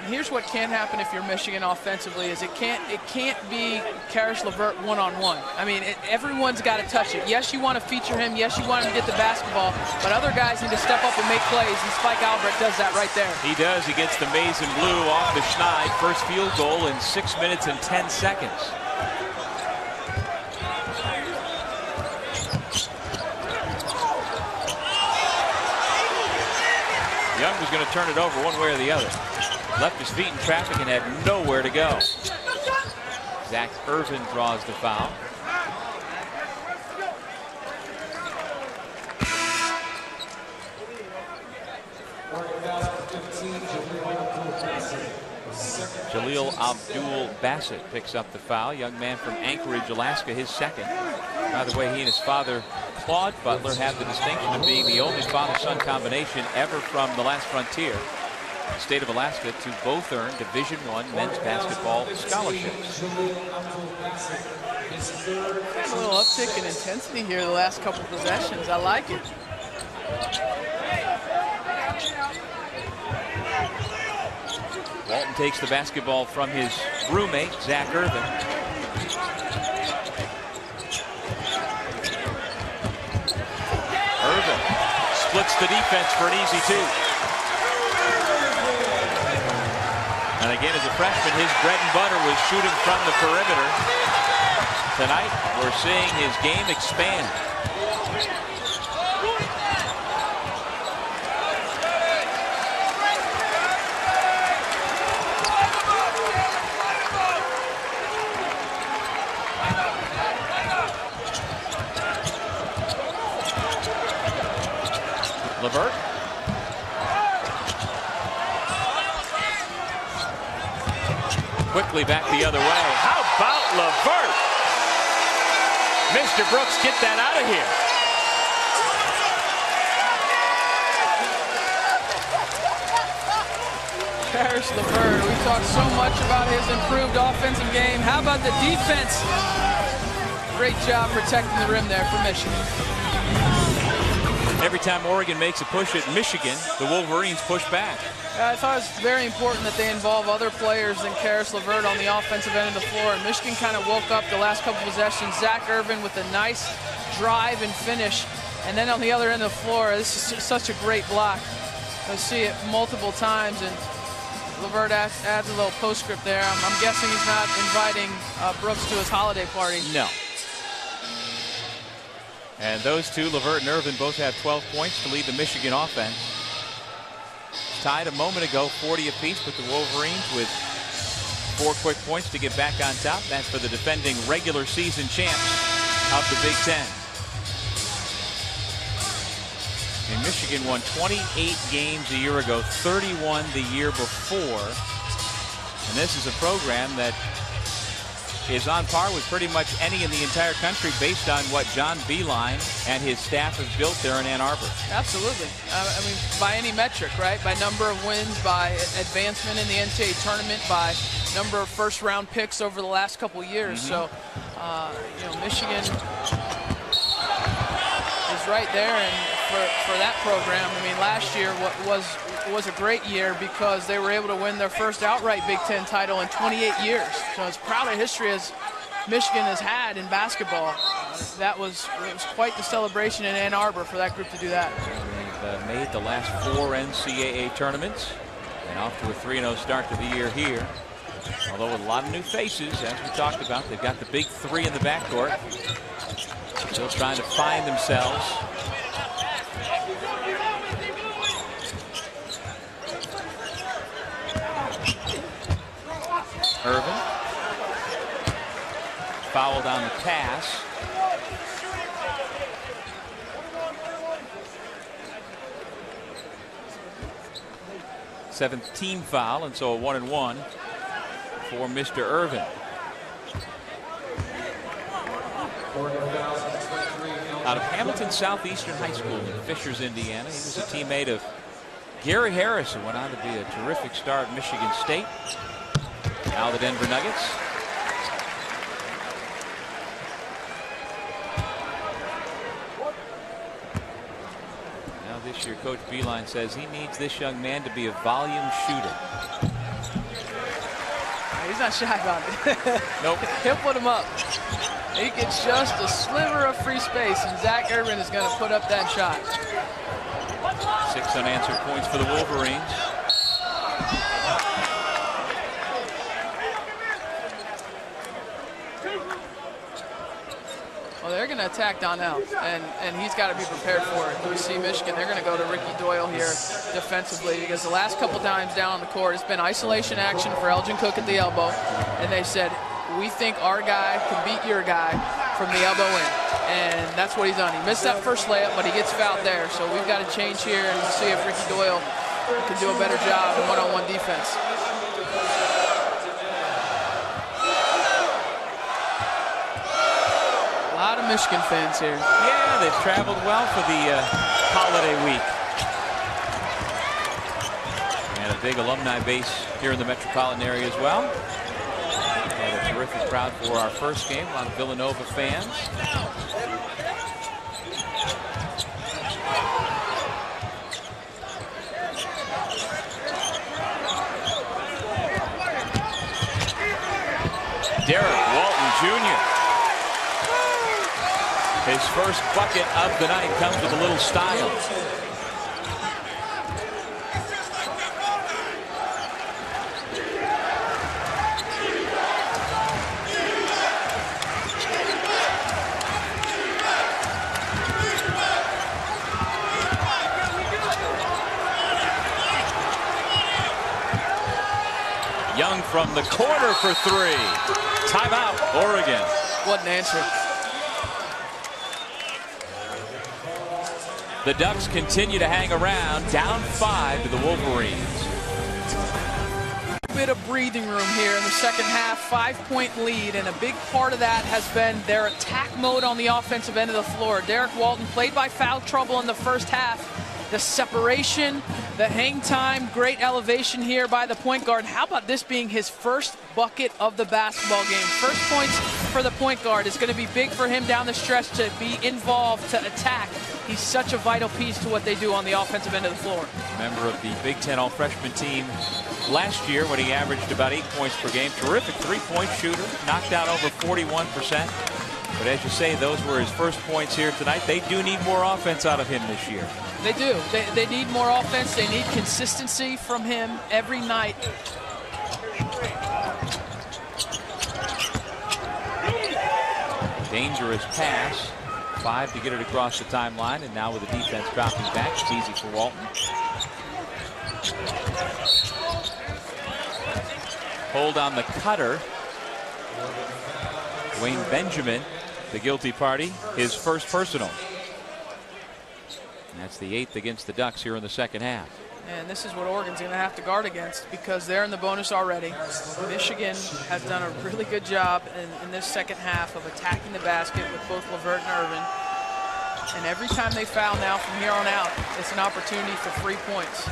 And here's what can happen if you're Michigan offensively is it can't be Karis LeVert one-on-one. I mean, everyone's got to touch it. Yes, you want to feature him. Yes, you want him to get the basketball, but other guys need to step up and make plays, and Spike Albrecht does that right there. He does. He gets the maize and blue off the Schneid. First field goal in 6 minutes and 10 seconds. Young was going to turn it over one way or the other. Left his feet in traffic and had nowhere to go. Zach Irvin draws the foul. Jaleel Abdul-Bassett picks up the foul. Young man from Anchorage, Alaska, his second. By the way, he and his father, Claude Butler, have the distinction of being the only father-son combination ever from the last frontier, the state of Alaska, to both earn Division I men's basketball scholarships. Had a little uptick in intensity here the last couple of possessions. I like it. Walton takes the basketball from his roommate, Zach Irvin. Irvin splits the defense for an easy 2. And again, as a freshman, his bread and butter was shooting from the perimeter. Tonight, we're seeing his game expand. LeVert. Quickly back the other way. How about LeVert? Mr. Brooks, get that out of here. Caris LeVert, we talked so much about his improved offensive game. How about the defense? Great job protecting the rim there for Michigan. Every time Oregon makes a push at Michigan, the Wolverines push back. I thought it was very important that they involve other players than Caris LeVert on the offensive end of the floor. And Michigan kind of woke up the last couple possessions. Zach Irvin with a nice drive and finish. And then on the other end of the floor, this is such a great block. I see it multiple times, and LeVert adds a little postscript there. I'm guessing he's not inviting Brooks to his holiday party. No. And those two, LeVert and Irvin, both have 12 points to lead the Michigan offense. Tied a moment ago, 40 apiece, but the Wolverines with 4 quick points to get back on top. That's for the defending regular season champs of the Big Ten. And Michigan won 28 games a year ago, 31 the year before. And this is a program that is on par with pretty much any in the entire country based on what John Beilein and his staff have built there in Ann Arbor. Absolutely. I mean, by any metric, right? By number of wins, by advancement in the NCAA tournament, by number of first-round picks over the last couple of years. So, you know, Michigan is right there, and for that program, I mean, last year was a great year because they were able to win their first outright Big Ten title in 28 years. So as proud a history as Michigan has had in basketball, it was quite the celebration in Ann Arbor for that group to do that. They've made the last 4 NCAA tournaments and off to a 3-0 start to the year here. Although with a lot of new faces, as we talked about, they've got the big 3 in the backcourt. Still trying to find themselves. Irvin fouled on the pass. Seventh team foul, and so a 1-and-1 for Mr. Irvin. Out of Hamilton Southeastern High School in Fishers, Indiana. He was a teammate of Gary Harris, who went on to be a terrific star at Michigan State. Now the Denver Nuggets. Now this year, Coach Beilein says he needs this young man to be a volume shooter. He's not shy about it. Nope. He'll put him up. He gets just a sliver of free space, and Zach Irvin is going to put up that shot. 6 unanswered points for the Wolverines. Well, they're going to attack Donnell, and he's got to be prepared for it. We see Michigan, they're going to go to Ricky Doyle here defensively because the last couple times down on the court, it's been isolation action for Elgin Cook at the elbow, and they said, we think our guy can beat your guy from the elbow in, and that's what he's done. He missed that first layup, but he gets fouled there, so we've got to change here and see if Ricky Doyle can do a better job in one-on-one defense. A lot of Michigan fans here. Yeah, they've traveled well for the holiday week. And a big alumni base here in the metropolitan area as well. And a terrific crowd for our first game. A lot of Villanova fans. Derek Walton Jr. His first bucket of the night comes with a little style. Young from the corner for 3. Timeout, Oregon. What an answer. The Ducks continue to hang around, down 5 to the Wolverines. A bit of breathing room here in the second half, 5-point lead, and a big part of that has been their attack mode on the offensive end of the floor. Derek Walton played by foul trouble in the first half. the separation, the hang time, great elevation here by the point guard. How about this being his first bucket of the basketball game? First points for the point guard. It's going to be big for him down the stretch to be involved, to attack. He's such a vital piece to what they do on the offensive end of the floor. Member of the Big Ten All-Freshman team last year when he averaged about 8 points per game. Terrific three-point shooter, knocked out over 41%. But as you say, those were his first points here tonight. They do need more offense out of him this year. They do. They need more offense. They need consistency from him every night. Dangerous pass. 5 to get it across the timeline, and now with the defense dropping back, it's easy for Walton. Hold on the cutter. Wayne Benjamin, the guilty party, his first personal. And that's the 8th against the Ducks here in the second half. And this is what Oregon's going to have to guard against because they're in the bonus already. Michigan has done a really good job in this second half of attacking the basket with both LeVert and Irvin. And every time they foul now from here on out, it's an opportunity for 3 points.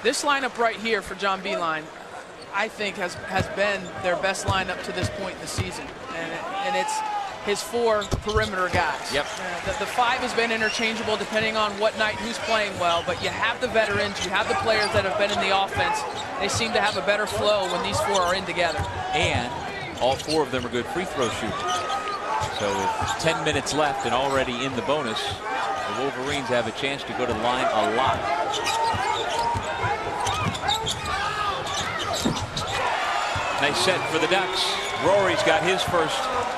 This lineup right here for John Beilein, I think, has been their best lineup to this point in the season. And it's his 4 perimeter guys. Yep. The 5 has been interchangeable depending on what night who's playing well, but you have the veterans, you have the players that have been in the offense. They seem to have a better flow when these 4 are in together. And all 4 of them are good free throw shooters. So with 10 minutes left and already in the bonus, the Wolverines have a chance to go to the line a lot. Nice set for the Ducks. Rory's got his first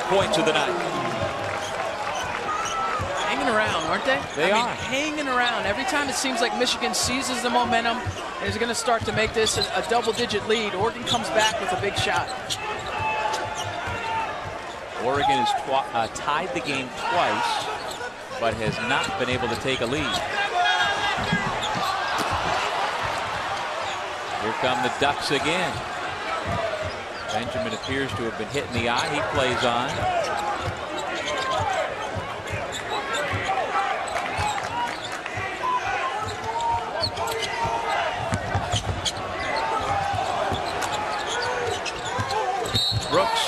points of the night. Hanging around, aren't they? They are. Hanging around. Every time it seems like Michigan seizes the momentum and is going to start to make this a double-digit lead, Oregon comes back with a big shot. Oregon has tied the game twice, but has not been able to take a lead. Here come the Ducks again. Benjamin appears to have been hit in the eye. He plays on. Brooks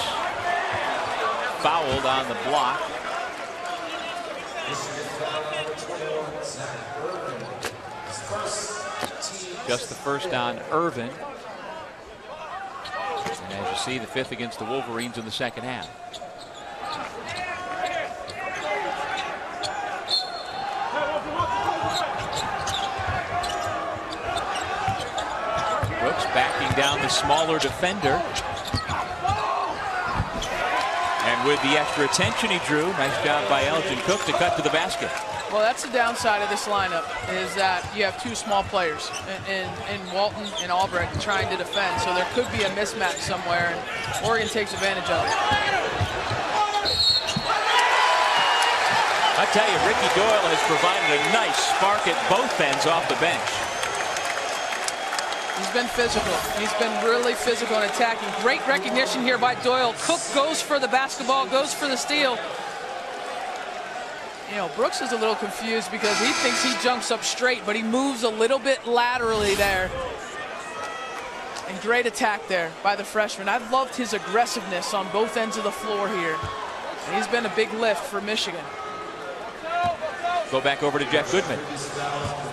fouled on the block. Just the first on Irvin. And as you see, the 5th against the Wolverines in the second half. Brooks backing down the smaller defender. And with the extra attention he drew, nice job by Elgin Cook to cut to the basket. Well, that's the downside of this lineup, is that you have 2 small players in Walton and Albrecht trying to defend. So there could be a mismatch somewhere, and Oregon takes advantage of it. I tell you, Ricky Doyle has provided a nice spark at both ends off the bench. He's been physical. He's been really physical and attacking. Great recognition here by Doyle. Cook goes for the basketball, goes for the steal. You know, Brooks is a little confused because he thinks he jumps up straight, but he moves a little bit laterally there. And great attack there by the freshman. I've loved his aggressiveness on both ends of the floor here. And he's been a big lift for Michigan. Go back over to Jeff Goodman.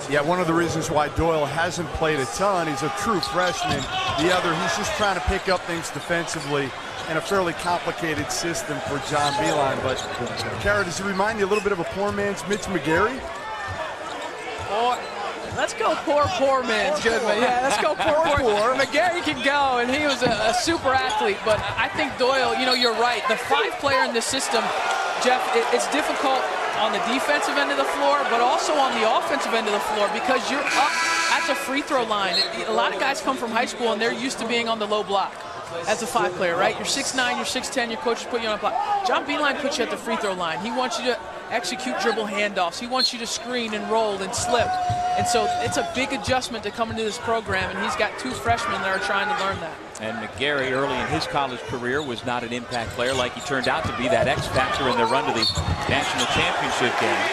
Yeah, one of the reasons why Doyle hasn't played a ton, he's a true freshman. The other, he's just trying to pick up things defensively in a fairly complicated system for John Beilein. But, Kara, does he remind you a little bit of a poor man's Mitch McGary? Let's go poor man's Goodman. Yeah, let's go poor. McGary can go, and he was a super athlete. But I think Doyle, you know, you're right. The 5 player in this system, Jeff, it's difficult on the defensive end of the floor, but also on the offensive end of the floor because you're up at the free throw line. A lot of guys come from high school, and they're used to being on the low block as a 5 player, right? You're 6'9", you're 6'10", your coaches put you on a block. John Beilein puts you at the free throw line. He wants you to execute dribble handoffs. He wants you to screen and roll and slip. And so it's a big adjustment to come into this program, and he's got 2 freshmen that are trying to learn that. And McGary, early in his college career, was not an impact player like he turned out to be, that X factor in their run to the national championship game.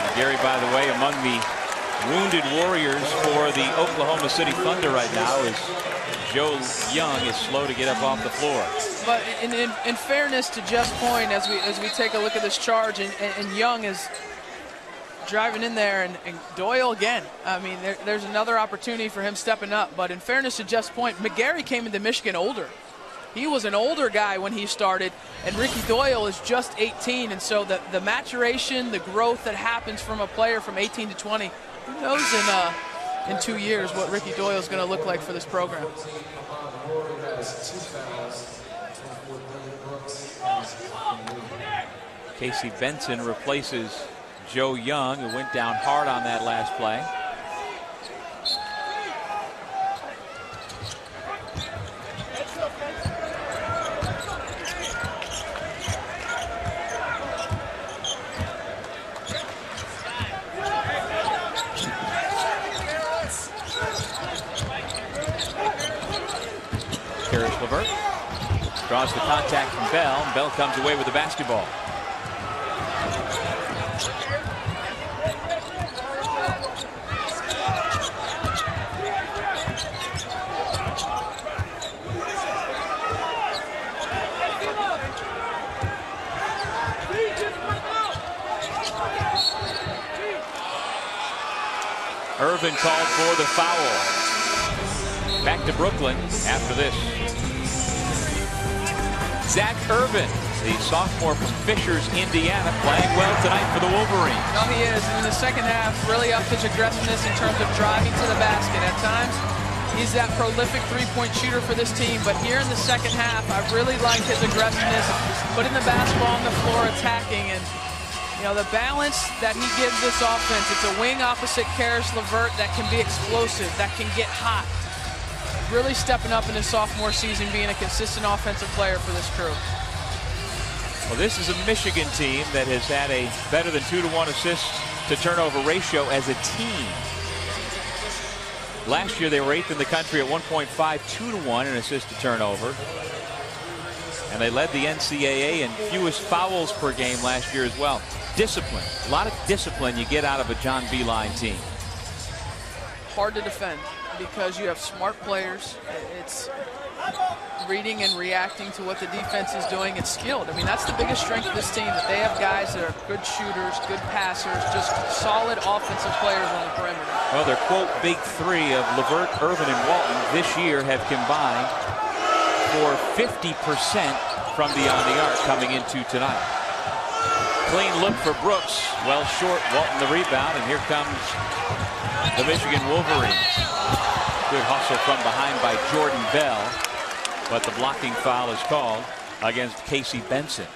McGary, by the way, among the wounded warriors for the Oklahoma City Thunder right now is Joe Young is slow to get up off the floor. But in fairness to Jeff's point, as we take a look at this charge, and Young is driving in there, and Doyle again. I mean, there's another opportunity for him stepping up. But in fairness to Jeff's point, McGarry came into Michigan older. He was an older guy when he started, and Ricky Doyle is just 18. And so the maturation, the growth that happens from a player from 18 to 20, who knows in 2 years what Ricky Doyle is going to look like for this program. Casey Benson replaces Joe Young, who went down hard on that last play. LeVert draws the contact from Bell, and Bell comes away with the basketball. Irvin called for the foul. Back to Brooklyn after this. Zach Irvin, the sophomore from Fishers, Indiana, playing well tonight for the Wolverines. No, he is. In the second half, really upped his aggressiveness in terms of driving to the basket. At times, he's that prolific three-point shooter for this team. But here in the second half, I really like his aggressiveness, putting the basketball on the floor, attacking. And, you know, the balance that he gives this offense, it's a wing opposite Karis LeVert that can be explosive, that can get hot. Really stepping up in his sophomore season, being a consistent offensive player for this crew. Well, this is a Michigan team that has had a better than 2-to-1 assist to turnover ratio as a team. Last year they were 8th in the country at 1.52 to 1 in assist to turnover. And they led the NCAA in fewest fouls per game last year as well. Discipline, a lot of discipline you get out of a John Beilein team. Hard to defend because you have smart players. It's reading and reacting to what the defense is doing. It's skilled. I mean, that's the biggest strength of this team, that they have guys that are good shooters, good passers, just solid offensive players on the perimeter. Well, their quote big three of LeVert, Irvin, and Walton this year have combined for 50% from beyond the arc coming into tonight. Clean look for Brooks, well short. Walton the rebound, and here comes the Michigan Wolverines. Good hustle from behind by Jordan Bell, but the blocking foul is called against Casey Benson.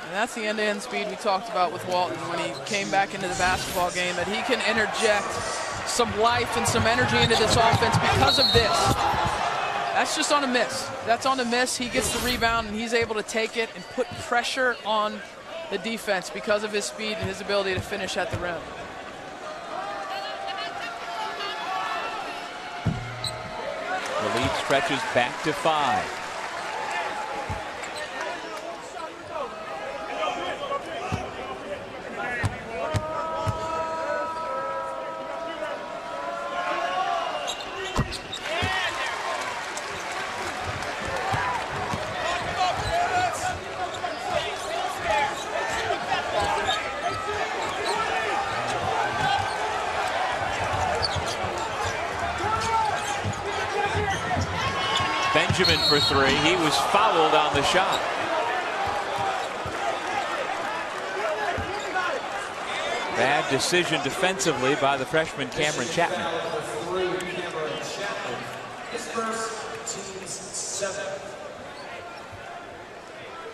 And that's the end-to-end speed we talked about with Walton when he came back into the basketball game, that he can interject some life and some energy into this offense because of this. That's just on a miss. That's on a miss. He gets the rebound, and he's able to take it and put pressure on the defense because of his speed and his ability to finish at the rim. The lead stretches back to 5. Benjamin for three. He was fouled on the shot. Bad decision defensively by the freshman Cameron Chapman.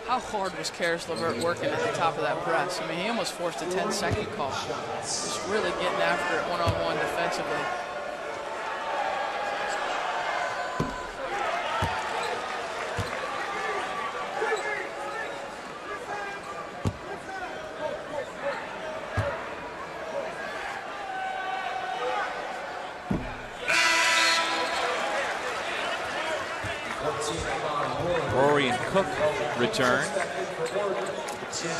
How hard was Karis LeVert working at the top of that press? I mean, he almost forced a 10-second call. Just really getting after it one-on-one defensively. Rory and Cook return.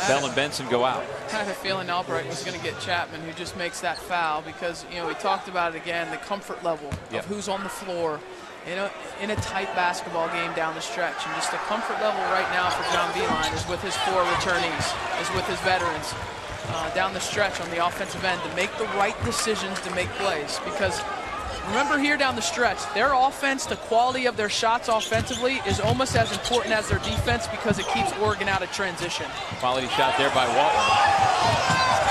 Bell and Benson go out. I had a feeling Albright was going to get Chapman, who just makes that foul, because, you know, we talked about it again, the comfort level of who's on the floor in a tight basketball game down the stretch. And just the comfort level right now for John Beilein is with his 4 returnees, is with his veterans down the stretch on the offensive end to make the right decisions, to make plays. Because remember, here down the stretch, their offense, the quality of their shots offensively is almost as important as their defense, because it keeps Oregon out of transition. Quality shot there by Walton.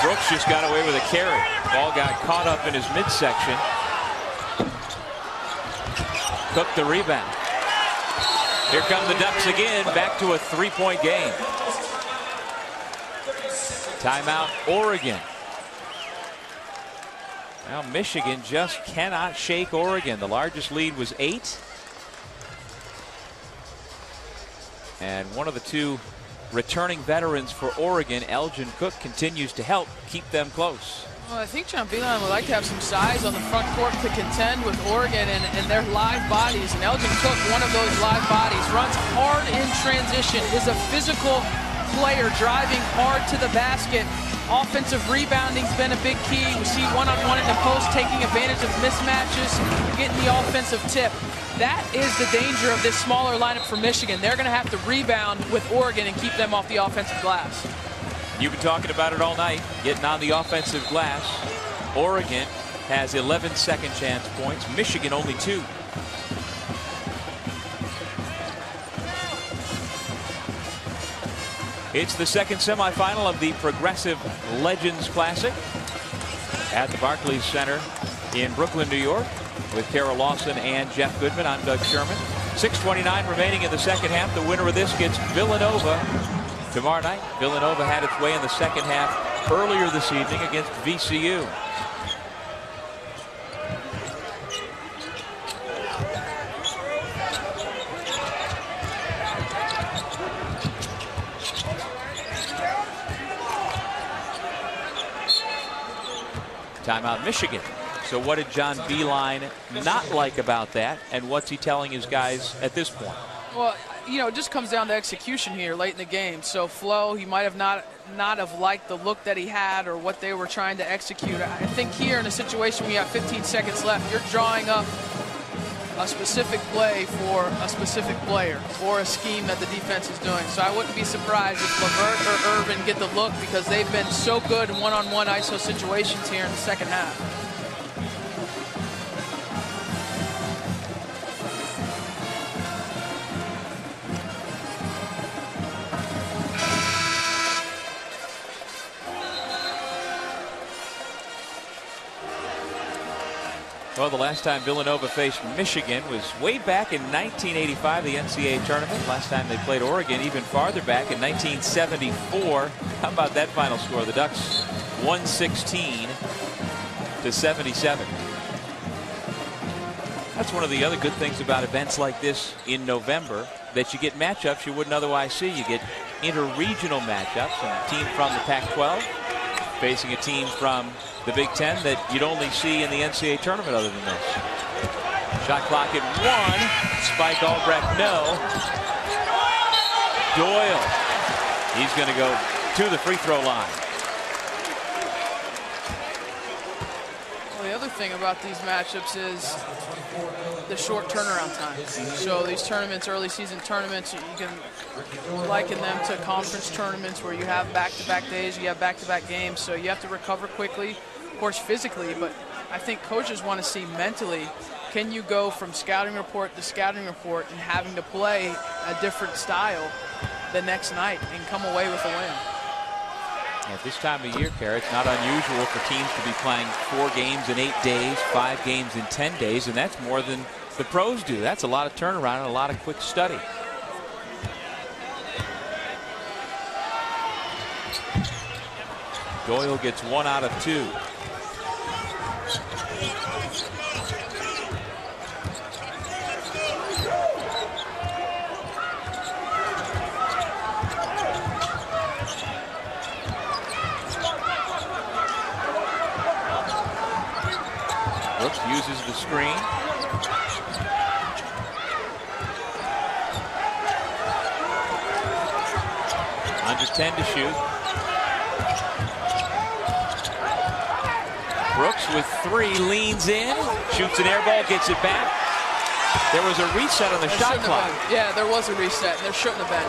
Brooks just got away with a carry. Ball got caught up in his midsection. Cook the rebound. Here come the Ducks again, back to a 3-point game. Timeout, Oregon. Now Michigan just cannot shake Oregon. The largest lead was 8. And one of the 2 returning veterans for Oregon, Elgin Cook, continues to help keep them close. Well, I think John Beilein would like to have some size on the front court to contend with Oregon and their live bodies. And Elgin Cook, one of those live bodies, runs hard in transition, is a physical player, driving hard to the basket. Offensive rebounding's been a big key. We see one-on-one in the post, taking advantage of mismatches, getting the offensive tip. That is the danger of this smaller lineup for Michigan. They're going to have to rebound with Oregon and keep them off the offensive glass. You've been talking about it all night, getting on the offensive glass. Oregon has 11 second chance points, Michigan only 2. It's the second semifinal of the Progressive Legends Classic at the Barclays Center in Brooklyn, New York, with Carol Lawson and Jeff Goodman. I'm Doug Sherman. 6:29 remaining in the second half. The winner of this gets Villanova tomorrow night. Villanova had its way in the second half earlier this evening against VCU. Timeout, Michigan. So what did John Beilein not like about that, and what's he telling his guys at this point? Well, you know, it just comes down to execution here late in the game. So Flo, he might have not have liked the look that he had or what they were trying to execute. I think here in a situation where you have 15 seconds left, you're drawing up a specific play for a specific player or a scheme that the defense is doing. So I wouldn't be surprised if LeVert or Irvin get the look, because they've been so good in one-on-one ISO situations here in the second half. Well, the last time Villanova faced Michigan was way back in 1985, the NCAA tournament. Last time they played Oregon even farther back in 1974. How about that final score? The Ducks 116-77. That's one of the other good things about events like this in November, that you get matchups you wouldn't otherwise see. You get interregional matchups, and a team from the Pac-12 facing a team from the Big Ten that you'd only see in the NCAA tournament other than this. Shot clock at 1. Spike Albrecht, no. Doyle. He's going to go to the free throw line. Well, the other thing about these matchups is the short turnaround time. So these tournaments, early season tournaments, you can liken them to conference tournaments where you have back-to-back days, you have back-to-back games, so you have to recover quickly, of course physically, but I think coaches want to see mentally, can you go from scouting report to scouting report and having to play a different style the next night and come away with a win. At this time of year, Kara, it's not unusual for teams to be playing 4 games in 8 days, 5 games in 10 days, and that's more than the pros do. That's a lot of turnaround and a lot of quick study. Doyle gets 1 out of 2. Brooks uses the screen. under 10 to shoot. Brooks with 3, leans in, shoots an air ball, gets it back. There was a reset on the shot clock. Yeah, there was a reset, and there shouldn't have been.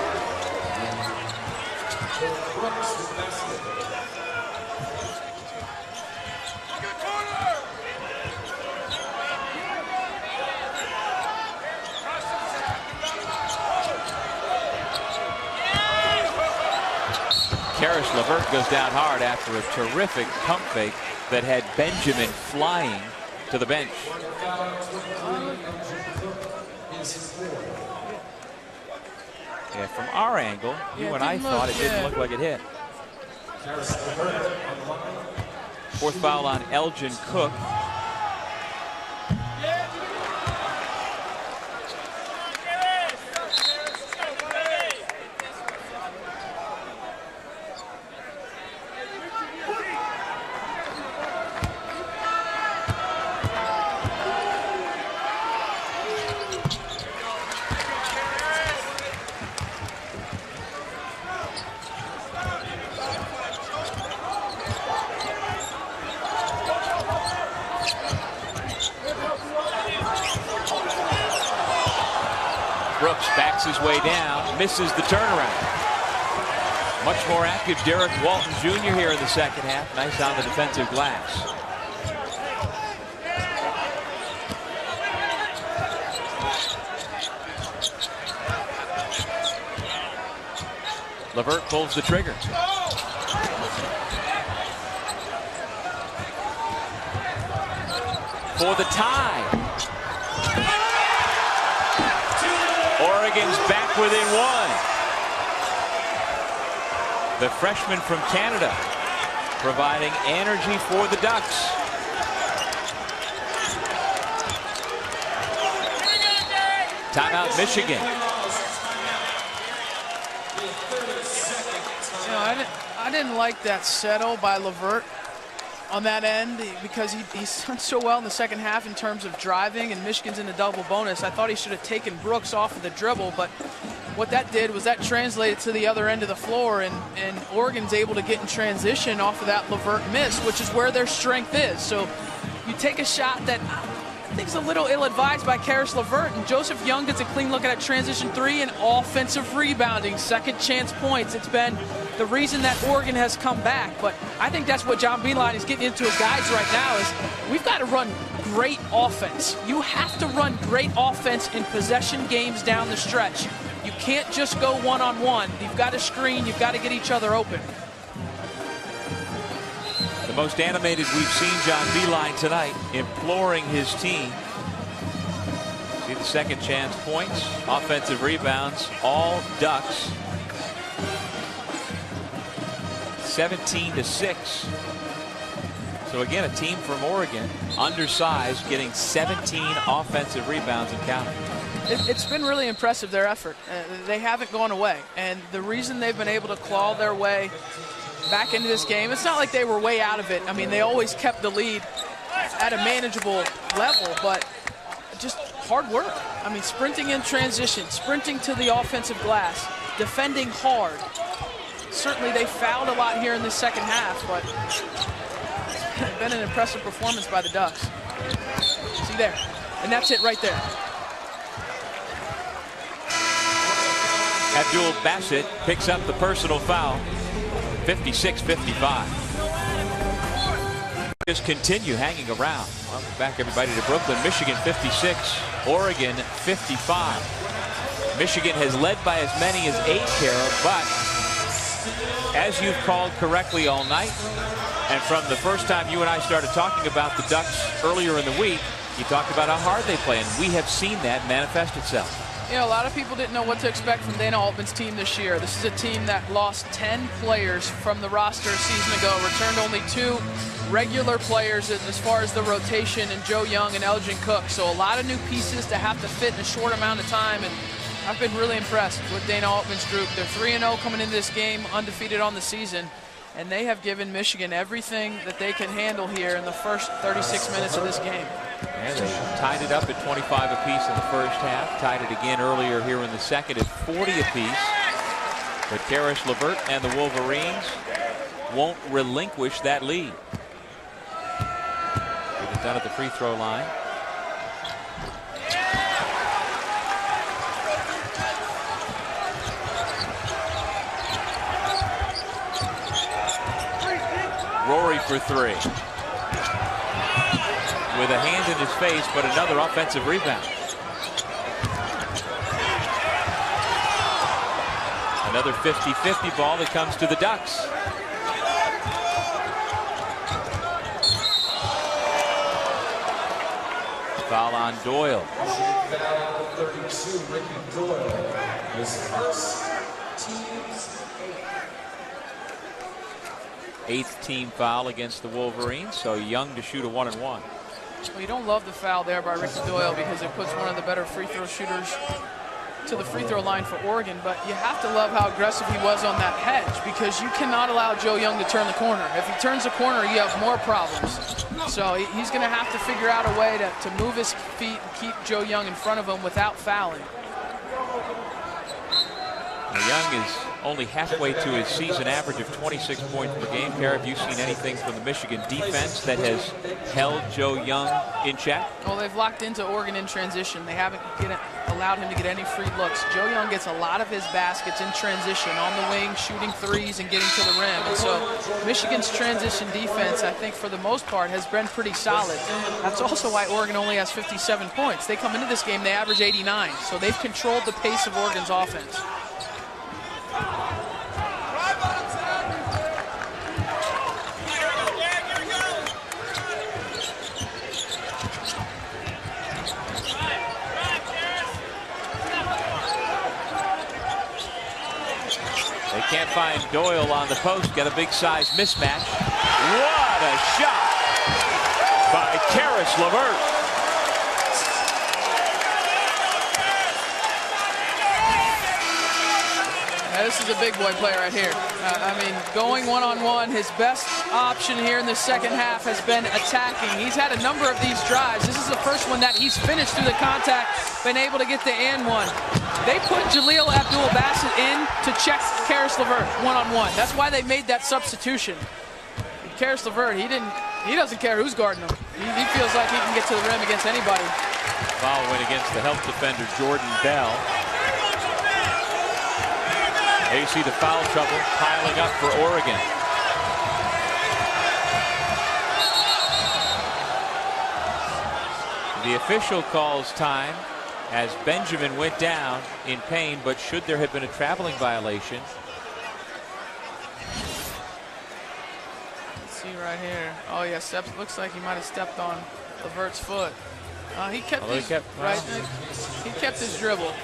Karis LeVert goes down hard after a terrific pump fake that had Benjamin flying to the bench. Yeah, from our angle, you and I thought it didn't look like it hit. 4th foul on Elgin Cook. Brooks backs his way down, misses the turnaround. Much more active Derek Walton Jr. here in the second half. Nice on the defensive glass. LeVert pulls the trigger. For the tie. Oregon's back within 1. The freshman from Canada providing energy for the Ducks. Timeout, Michigan. You know, I didn't like that settle by LeVert on that end because he's done so well in the second half in terms of driving, and Michigan's in the double bonus. I thought he should have taken Brooks off of the dribble, but what that did was that translated to the other end of the floor, and Oregon's able to get in transition off of that LeVert miss, which is where their strength is. So you take a shot that I think is a little ill-advised by Karis LeVert, and Joseph Young gets a clean look at a transition 3 and offensive rebounding, second chance points. It's been the reason that Oregon has come back, but I think that's what John Beilein is getting into his guys right now is we've got to run great offense. You have to run great offense in possession games down the stretch. You can't just go one-on-one. You've got to screen. You've got to get each other open. The most animated we've seen John Beilein tonight, imploring his team. See the second chance points, offensive rebounds, all Ducks. 17-6. So again, a team from Oregon, undersized, getting 17 offensive rebounds and counting. It's been really impressive, their effort. They haven't gone away, and the reason they've been able to claw their way back into this game, it's not like they were way out of it. I mean, they always kept the lead at a manageable level, but just hard work. I mean, sprinting in transition, sprinting to the offensive glass, defending hard. Certainly they fouled a lot here in the second half, but it's been an impressive performance by the Ducks. See there, and that's it right there. Abdul Bassett picks up the personal foul. 56-55. Just continue hanging around. Welcome back, everybody, to Brooklyn. Michigan 56, Oregon 55. Michigan has led by as many as 8 here, but as you've called correctly all night, and from the first time you and I started talking about the Ducks earlier in the week, you talked about how hard they play, and we have seen that manifest itself. You know, a lot of people didn't know what to expect from Dana Altman's team this year. This is a team that lost 10 players from the roster a season ago, returned only 2 regular players as far as the rotation, and Joe Young and Elgin Cook. So a lot of new pieces to have to fit in a short amount of time, and I've been really impressed with Dana Altman's group. They're 3-0 coming into this game, undefeated on the season, and they have given Michigan everything that they can handle here in the first 36 minutes of this game. And they tied it up at 25 apiece in the first half, tied it again earlier here in the second at 40 apiece. But Karis LeVert and the Wolverines won't relinquish that lead. Get it done at the free throw line. Rory for three. With a hand in his face, but another offensive rebound. Another 50-50 ball that comes to the Ducks. Foul on Doyle. Foul 32, Ricky Doyle. His first team's Eighth team foul against the Wolverines, so Young to shoot a 1-and-1. Well, you don't love the foul there by Ricky Doyle because it puts one of the better free throw shooters to the free throw line for Oregon, but you have to love how aggressive he was on that hedge because you cannot allow Joe Young to turn the corner. If he turns the corner, you have more problems. So he's going to have to figure out a way to move his feet and keep Joe Young in front of him without fouling. Now Young is only halfway to his season average of 26 points per game. Kara, have you seen anything from the Michigan defense that has held Joe Young in check? Well, they've locked into Oregon in transition. They haven't allowed him to get any free looks. Joe Young gets a lot of his baskets in transition, on the wing, shooting threes and getting to the rim. And so Michigan's transition defense, I think, for the most part, has been pretty solid. That's also why Oregon only has 57 points. They come into this game, they average 89. So they've controlled the pace of Oregon's offense. They can't find Doyle on the post. Got a big size mismatch. What a shot by Karis LeVert. Now, this is a big boy play right here. I mean, going one-on-one, his best option here in the second half has been attacking. He's had a number of these drives. This is the first one that he's finished through the contact, been able to get the and one. They put Jaleel Abdul-Bassett in to check Karis LeVert one-on-one. That's why they made that substitution. And Karis LeVert, he doesn't care who's guarding him. He feels like he can get to the rim against anybody. Foul went against the help defender Jordan Bell. There you see the foul trouble piling up for Oregon. The official calls time as Benjamin went down in pain, but should there have been a traveling violation? Let's see right here. Oh yeah, looks like he might have stepped on LeVert's foot. He kept he kept his dribble.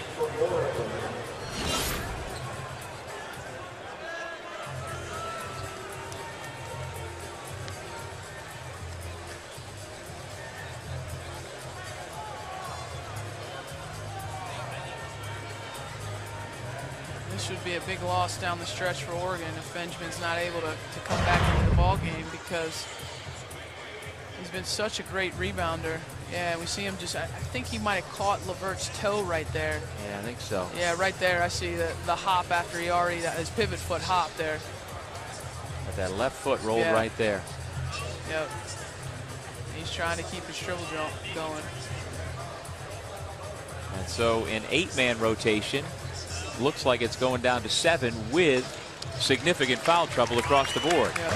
This should be a big loss down the stretch for Oregon if Benjamin's not able to come back into the ball game because he's been such a great rebounder. Yeah, we see him just, I think he might have caught LeVert's toe right there. Yeah, I think so. Yeah, right there. I see the hop after he already, his pivot foot hop there. But that left foot rolled right there. Yep. He's trying to keep his dribble going. And so in 8-man rotation, looks like it's going down to 7 with significant foul trouble across the board. Yep.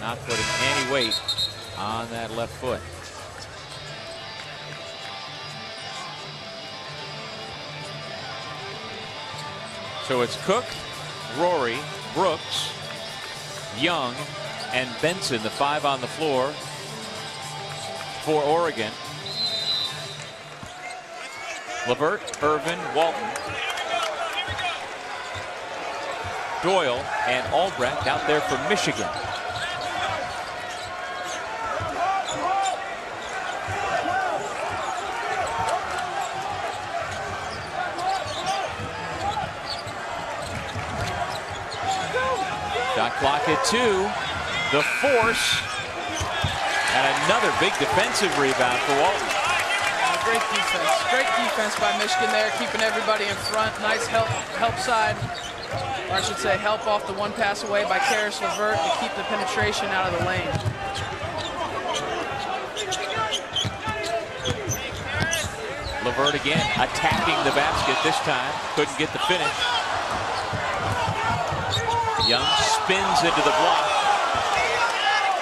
Not putting any weight on that left foot. So it's Cook, Rory, Brooks, Young, and Benson, the 5 on the floor for Oregon. LeVert, Irvin, Walton, Doyle, and Albrecht out there for Michigan. Shot clock at 2. The force. And another big defensive rebound for Walton. Great defense. Great defense by Michigan there, keeping everybody in front. Nice help side, or I should say help off the one pass away by Karis LeVert to keep the penetration out of the lane. LeVert again attacking the basket this time. Couldn't get the finish. Young spins into the block.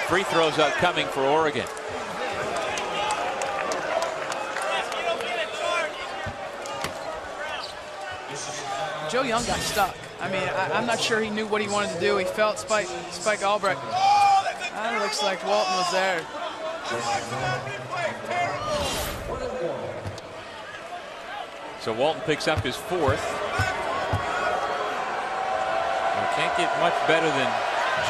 Free throws upcoming for Oregon. Joe Young got stuck. I mean, I'm not sure he knew what he wanted to do. He felt Spike Albrecht. It looks like Walton was there. So Walton picks up his 4th. Can't get much better than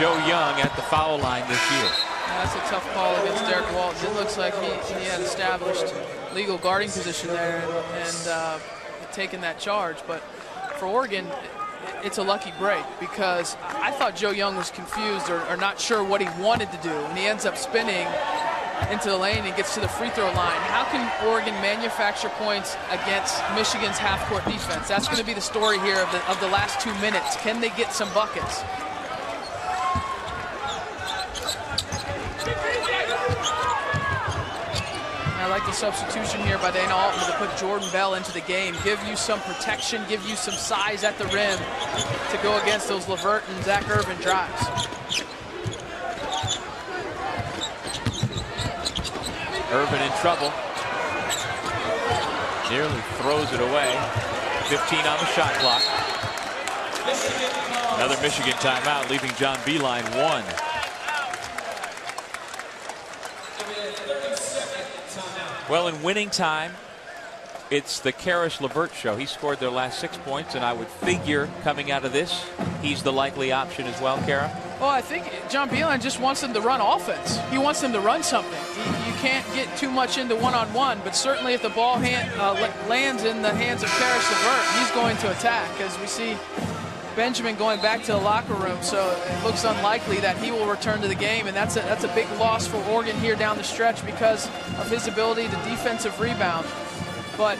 Joe Young at the foul line this year. Yeah, that's a tough call against Derek Walton. It looks like he had established legal guarding position there and taken that charge. But for Oregon, it's a lucky break because I thought Joe Young was confused or not sure what he wanted to do, and he ends up spinning into the lane and gets to the free throw line. How can Oregon manufacture points against Michigan's half-court defense? That's going to be the story here of the last 2 minutes. Can they get some buckets? I like the substitution here by Dana Altman to put Jordan Bell into the game, give you some protection, give you some size at the rim to go against those LeVert and Zach Irvin drives. Irvin in trouble. Nearly throws it away. 15 on the shot clock. Another Michigan timeout, leaving John Beilein 1. Well, in winning time, it's the Karis LeVert show. He scored their last 6 points, and I would figure coming out of this, he's the likely option as well, Kara. Well, I think John Beilein just wants them to run offense. He wants them to run something. You can't get too much into one-on-one, but certainly if the ball lands in the hands of Karis LeVert, he's going to attack, as we see Benjamin going back to the locker room, so it looks unlikely that he will return to the game, and that's a big loss for Oregon here down the stretch because of his ability to defensive rebound. But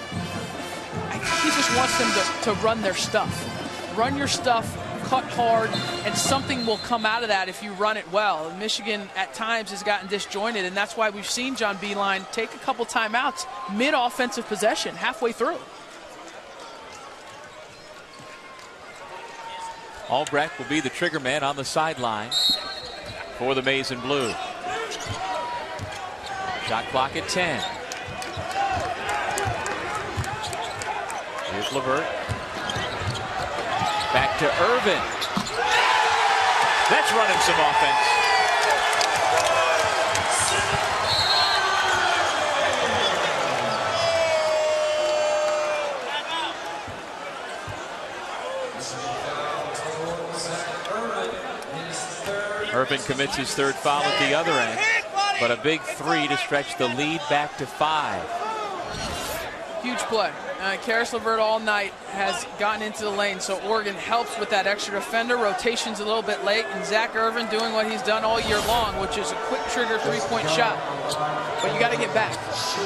I think he just wants them to run their stuff. Run your stuff, cut hard, and something will come out of that if you run it well. And Michigan at times has gotten disjointed, and that's why we've seen John Beilein take a couple timeouts mid-offensive possession, halfway through. Albrecht will be the trigger man on the sideline for the Maize and Blue. Shot clock at 10. Here's LeVert. Back to Irvin. That's running some offense. Irvin commits his 3rd foul at the other end, but a big 3 to stretch the lead back to 5. Huge play. Karis LeVert all night has gotten into the lane, so Oregon helps with that extra defender. Rotation's a little bit late, and Zach Irvin doing what he's done all year long, which is a quick trigger 3-point shot. But you got to get back.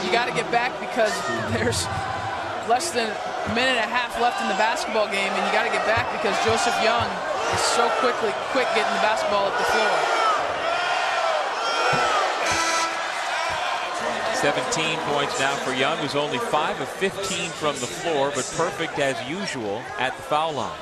You got to get back because there's less than a minute and a half left in the basketball game, and you got to get back because Joseph Young is so quick getting the basketball up the floor. 17 points now for Young, who's only 5 of 15 from the floor, but perfect as usual at the foul line.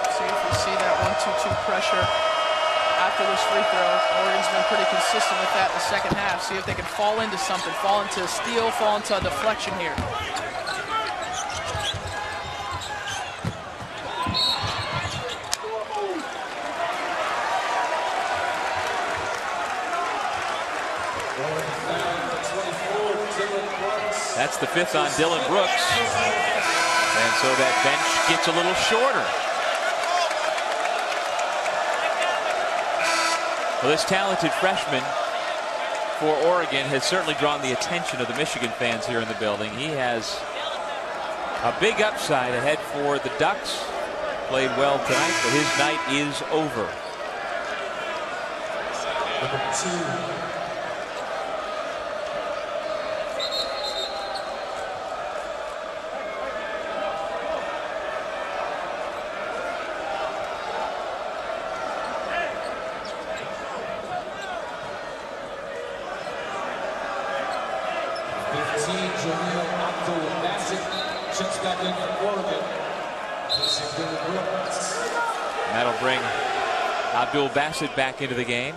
See if we see that 1-2-2 pressure after this free throw. Oregon's been pretty consistent with that in the second half. See if they can fall into something, fall into a steal, fall into a deflection here. That's the 5th on Dylan Brooks. And so that bench gets a little shorter. Well, this talented freshman for Oregon has certainly drawn the attention of the Michigan fans here in the building. He has a big upside ahead for the Ducks. Played well tonight, but his night is over. Number 2. That'll bring Abdul Bassett back into the game.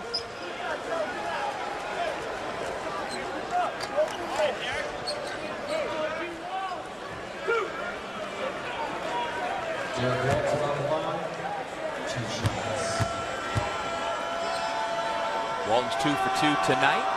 Walton's 2 for 2 tonight.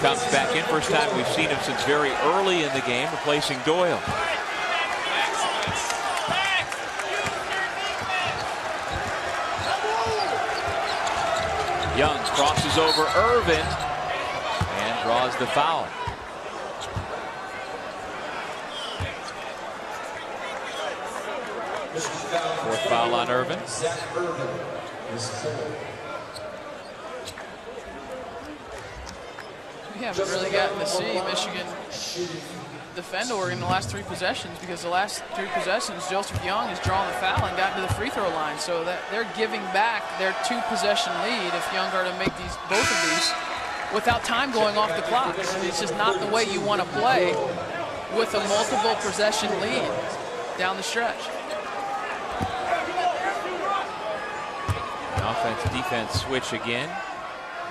Comes back in. First time we've seen him since very early in the game, replacing Doyle. Young crosses over Irvin and draws the foul. Fourth foul on Irvin. We haven't really gotten to see Michigan defend Oregon in the last 3 possessions, because the last 3 possessions, Joseph Young has drawn the foul and gotten to the free throw line. So that they're giving back their 2-possession lead if Young are to make both of these without time going off the clock. It's just not the way you want to play with a multiple possession lead down the stretch. Offense defense switch again.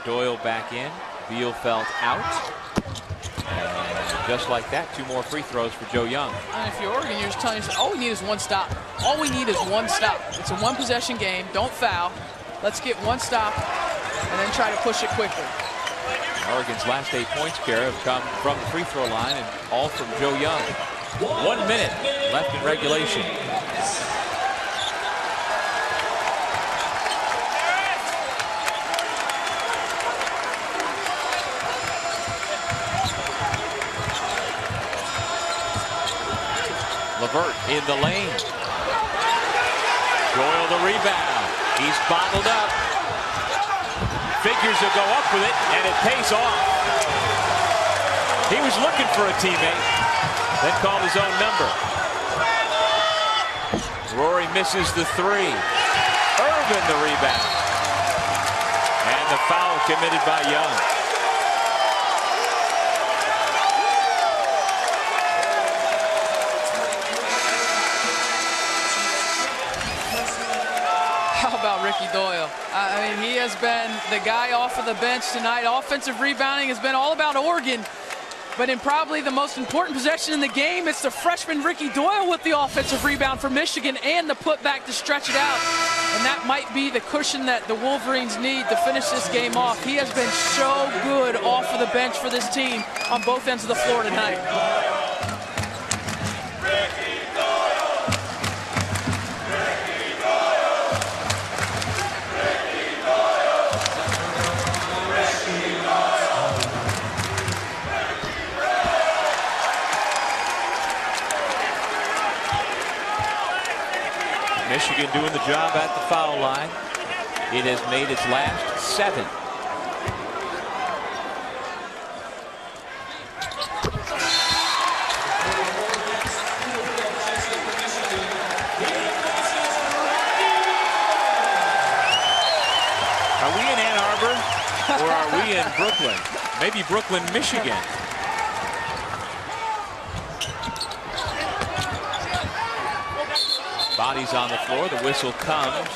Doyle back in. Bielfeldt out. And just like that, 2 more free throws for Joe Young. And if you're Oregon, you're just telling yourself, all we need is 1 stop. All we need is 1 stop. It's a 1-possession game. Don't foul. Let's get 1 stop and then try to push it quickly. Oregon's last 8 points, Kara, have come from the free throw line, and all from Joe Young. 1 minute left in regulation. Levert in the lane. Doyle the rebound. He's bottled up. Figures he'll go up with it, and it pays off. He was looking for a teammate, then called his own number. Rory misses the 3. Irvin the rebound. And the foul committed by Young. Ricky Doyle. I mean, he has been the guy off of the bench tonight. Offensive rebounding has been all about Oregon, but in probably the most important possession in the game, it's the freshman Ricky Doyle with the offensive rebound for Michigan and the putback to stretch it out. And that might be the cushion that the Wolverines need to finish this game off. He has been so good off of the bench for this team on both ends of the floor tonight. Michigan doing the job at the foul line. It has made its last 7. Are we in Ann Arbor or are we in Brooklyn? Maybe Brooklyn, Michigan. Bodies on the floor. The whistle comes.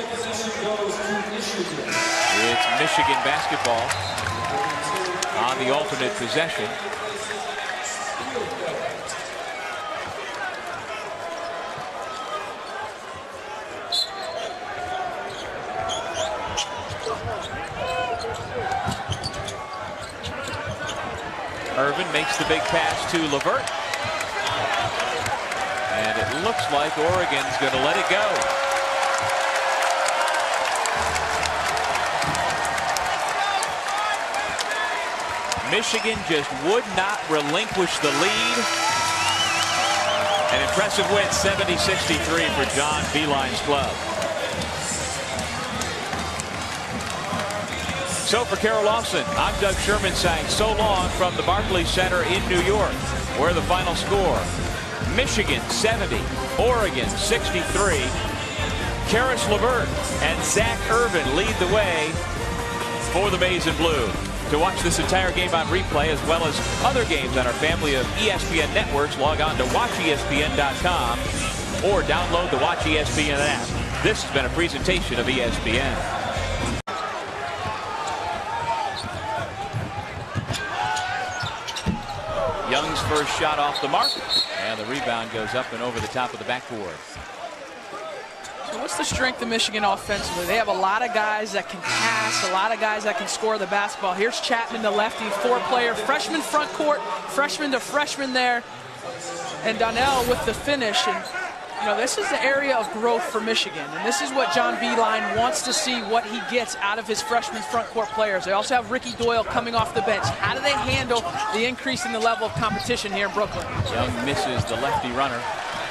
It's Michigan basketball on the alternate possession. Irvin makes the big pass to LeVert. And it looks like Oregon's going to let it go. Michigan just would not relinquish the lead. An impressive win, 70-63 for John Beilein's club. So for Carol Lawson, I'm Doug Sherman saying so long from the Barclays Center in New York, where the final score, Michigan 70, Oregon 63. Karis LeVert and Zach Irvin lead the way for the Maize and Blue. To watch this entire game on replay, as well as other games on our family of ESPN networks, log on to watchespn.com or download the Watch ESPN app. This has been a presentation of ESPN. Young's first shot off the mark, and the rebound goes up and over the top of the backboard. So what's the strength of Michigan offensively? They have a lot of guys that can pass, a lot of guys that can score the basketball. Here's Chapman, the lefty, 4-player, freshman front court, freshman to freshman there, and Donnell with the finish. And you know, this is the area of growth for Michigan, and this is what John Beilein wants to see, what he gets out of his freshman front court players. They also have Ricky Doyle coming off the bench. How do they handle the increase in the level of competition here in Brooklyn? Young misses the lefty runner.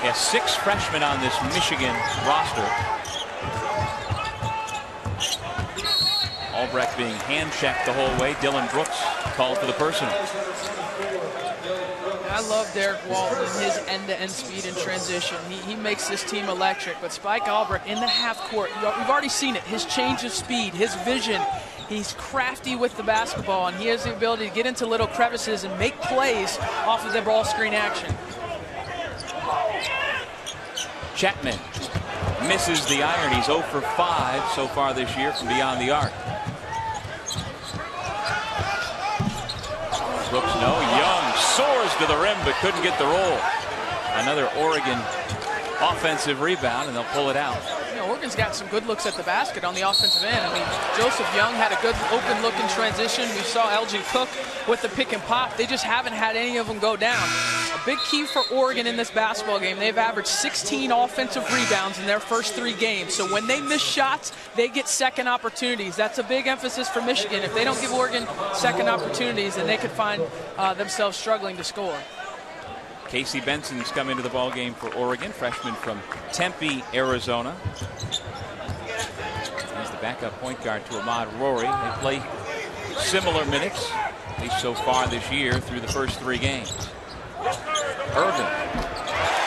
He has 6 freshmen on this Michigan roster. Albrecht being hand-checked the whole way. Dylan Brooks called for the personal. I love Derek Walton and his end-to-end speed and transition. He makes this team electric. But Spike Albrecht in the half court, we've already seen it. His change of speed, his vision. He's crafty with the basketball, and he has the ability to get into little crevices and make plays off of the ball screen action. Chapman misses the iron. He's 0 for 5 so far this year from beyond the arc. Brooks, no. Young soars to the rim but couldn't get the roll. Another Oregon offensive rebound, and they'll pull it out. You know, Oregon's got some good looks at the basket on the offensive end. I mean, Joseph Young had a good open look in transition. We saw Elgin Cook with the pick and pop. They just haven't had any of them go down. A big key for Oregon in this basketball game, they've averaged 16 offensive rebounds in their first 3 games. So when they miss shots, they get second opportunities. That's a big emphasis for Michigan. If they don't give Oregon second opportunities, then they could find themselves struggling to score. Casey Benson's come into the ball game for Oregon, freshman from Tempe, Arizona. He's the backup point guard to Ahmad Rory. They play similar minutes, at least so far this year, through the first 3 games. Irvin.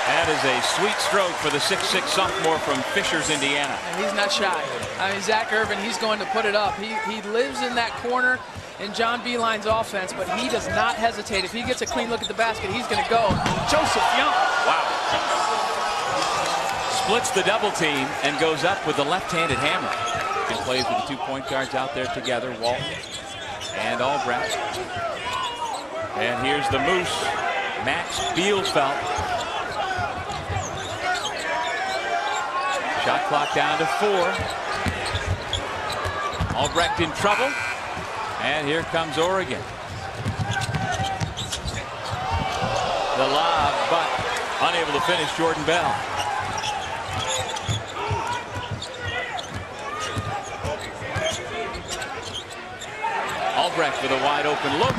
That is a sweet stroke for the 6'6" sophomore from Fishers, Indiana. And he's not shy. I mean, Zach Irvin, he's going to put it up. He lives in that corner in John Beilein's offense, but he does not hesitate. If he gets a clean look at the basket, he's going to go. Joseph Young. Wow. Splits the double team and goes up with the left-handed hammer. And plays with the 2 point guards out there together, Walton and Albrecht. And here's the Moose, Max Bielfeldt. Shot clock down to 4. Albrecht in trouble. And here comes Oregon. The lob, but unable to finish, Jordan Bell. Albrecht with a wide open look.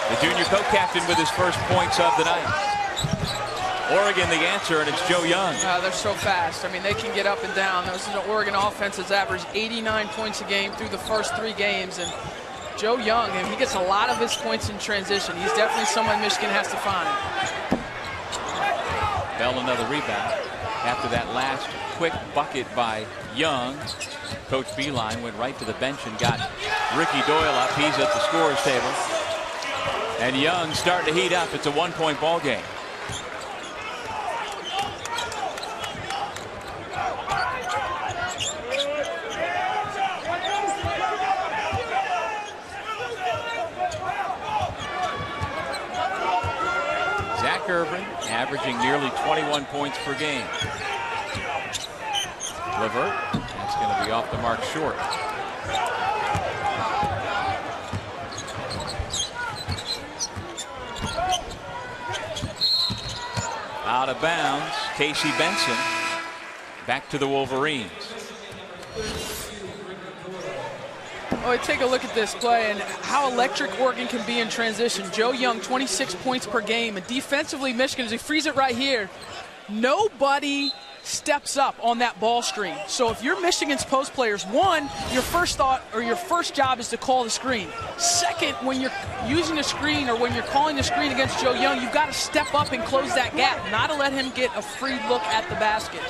The junior co-captain with his first points of the night. Oregon the answer, and it's Joe Young. They're so fast. I mean, they can get up and down. This is an Oregon offense that's averaged 89 points a game through the first 3 games. And Joe Young, he gets a lot of his points in transition. He's definitely someone Michigan has to find. Bell another rebound. After that last quick bucket by Young, Coach Beilein went right to the bench and got Ricky Doyle up. He's at the scorer's table. And Young starting to heat up. It's a 1-point ball game. Irvin, averaging nearly 21 points per game. Levert, that's going to be off the mark short. Out of bounds, Casey Benson. Back to the Wolverines. Oh, take a look at this play and how electric Oregon can be in transition. Joe Young, 26 points per game. And defensively, Michigan, as he frees it right here, nobody steps up on that ball screen. So if you're Michigan's post players, one, your first thought or your first job is to call the screen. Second, when you're using the screen or when you're calling the screen against Joe Young, you've got to step up and close that gap, not to let him get a free look at the basket.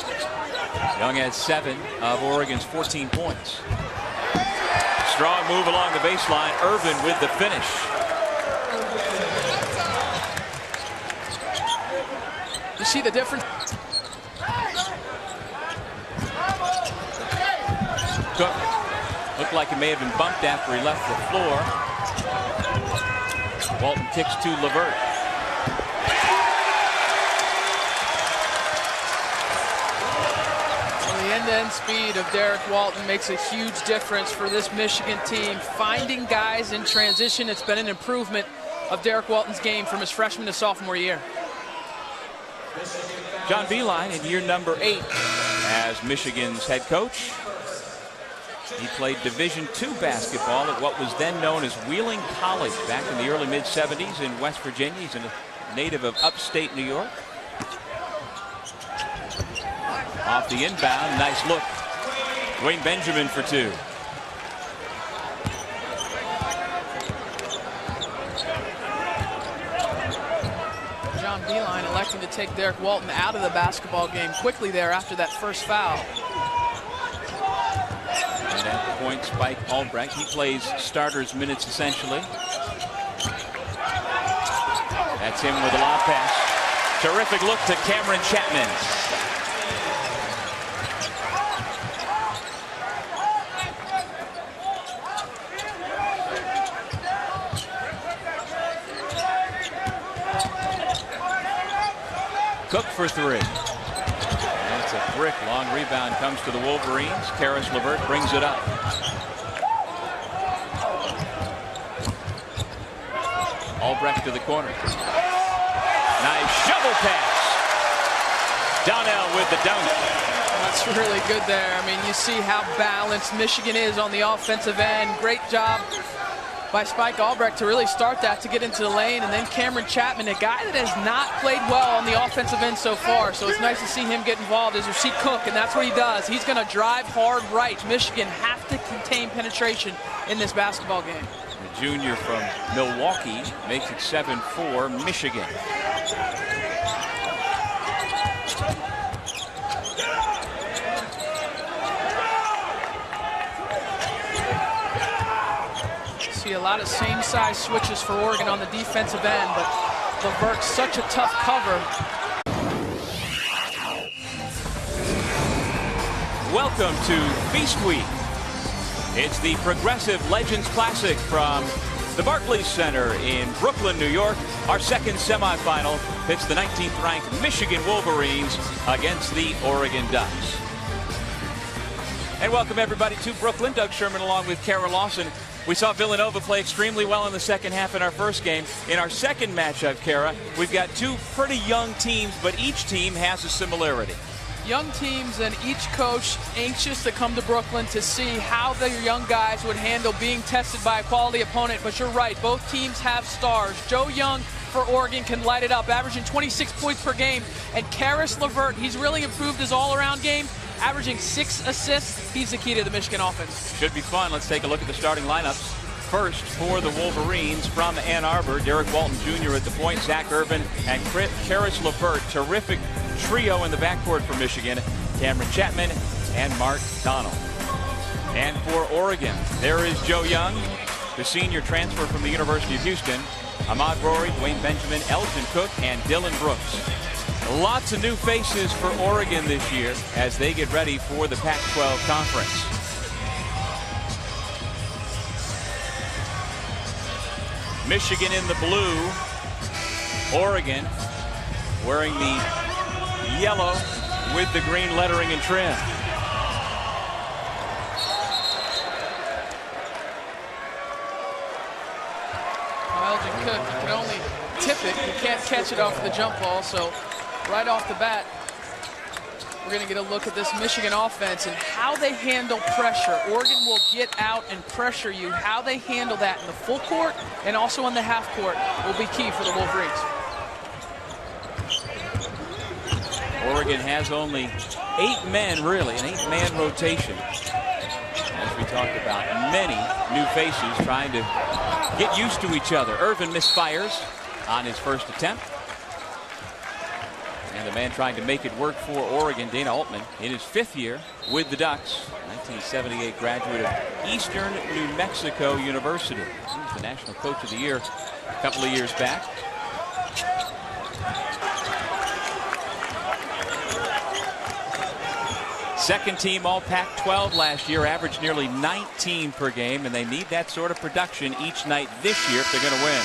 Young has 7 of Oregon's 14 points. Strong move along the baseline. Irvin with the finish. You see the difference? Cook looked like he may have been bumped after he left the floor. Walton kicks to Levert. The end-to-end speed of Derek Walton makes a huge difference for this Michigan team. Finding guys in transition, it's been an improvement of Derek Walton's game from his freshman to sophomore year. John Beilein in year number 8 as Michigan's head coach. He played Division II basketball at what was then known as Wheeling College back in the early mid-70s in West Virginia. He's a native of upstate New York. Off the inbound, nice look. Dwayne Benjamin for 2. John Beilein electing to take Derek Walton out of the basketball game quickly there after that first foul. And at the point, Spike Albrecht, he plays starters minutes essentially. That's him with a lob pass. Terrific look to Cameron Chapman. Cook for 3. That's a brick. Long rebound comes to the Wolverines. Karis LeVert brings it up. Albrecht to the corner. Nice shovel pass. Donnell with the dunk. That's really good there. I mean, you see how balanced Michigan is on the offensive end. Great job by Spike Albrecht to really start that, to get into the lane. And then Cameron Chapman, a guy that has not played well on the offensive end so far. So it's nice to see him get involved as you see Cook, and that's what he does. He's going to drive hard right. Michigan have to contain penetration in this basketball game. The junior from Milwaukee makes it 7-4 Michigan. See a lot of same-size switches for Oregon on the defensive end, but LeVert's such a tough cover. Welcome to Feast Week. It's the Progressive Legends Classic from the Barclays Center in Brooklyn, New York. Our second semifinal pits the 19th ranked Michigan Wolverines against the Oregon Ducks. And welcome everybody to Brooklyn. Doug Sherman along with Kara Lawson. We saw Villanova play extremely well in the second half in our first game. In our second matchup, Kara, we've got 2 pretty young teams, but each team has a similarity. Young teams and each coach anxious to come to Brooklyn to see how their young guys would handle being tested by a quality opponent. But you're right, both teams have stars. Joe Young for Oregon can light it up, averaging 26 points per game. And Karis LeVert, he's really improved his all-around game, averaging 6 assists. He's the key to the Michigan offense. Should be fun. Let's take a look at the starting lineups. First for the Wolverines from Ann Arbor, Derek Walton Jr. at the point, Zach Irvin and Karis LeVert. Terrific trio in the backcourt for Michigan, Cameron Chapman and Mark Donald. And for Oregon, there is Joe Young, the senior transfer from the University of Houston, Ahmad Rory, Dwayne Benjamin, Elgin Cook, and Dylan Brooks. Lots of new faces for Oregon this year as they get ready for the Pac-12 Conference. Michigan in the blue, Oregon wearing the yellow with the green lettering and trim. Elgin Cook, you can only tip it. You can't catch it off the jump ball. So right off the bat, we're going to get a look at this Michigan offense and how they handle pressure. Oregon will get out and pressure you. How they handle that in the full court and also in the half court will be key for the Wolverines. Oregon has only 8 men, really, an 8-man rotation. As we talked about, many new faces trying to get used to each other. Irvin misfires on his first attempt. And the man trying to make it work for Oregon, Dana Altman, in his 5th year with the Ducks. 1978 graduate of Eastern New Mexico University. He was the National Coach of the Year a couple of years back. Second team all Pac-12 last year, averaged nearly 19 per game, and they need that sort of production each night this year if they're going to win.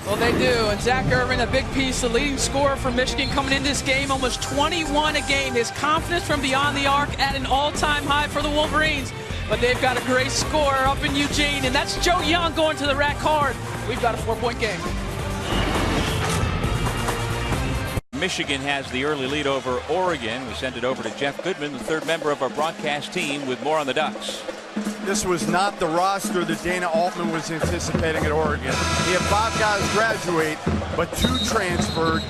Well, they do, and Zach Irvin, a big piece, the leading scorer for Michigan coming into this game, almost 21 a game. His confidence from beyond the arc at an all-time high for the Wolverines, but they've got a great scorer up in Eugene, and that's Joe Young going to the rack hard. We've got a 4-point game. Michigan has the early lead over Oregon. We send it over to Jeff Goodman, the 3rd member of our broadcast team, with more on the Ducks. This was not the roster that Dana Altman was anticipating at Oregon. He had 5 guys graduate, but 2 transferred,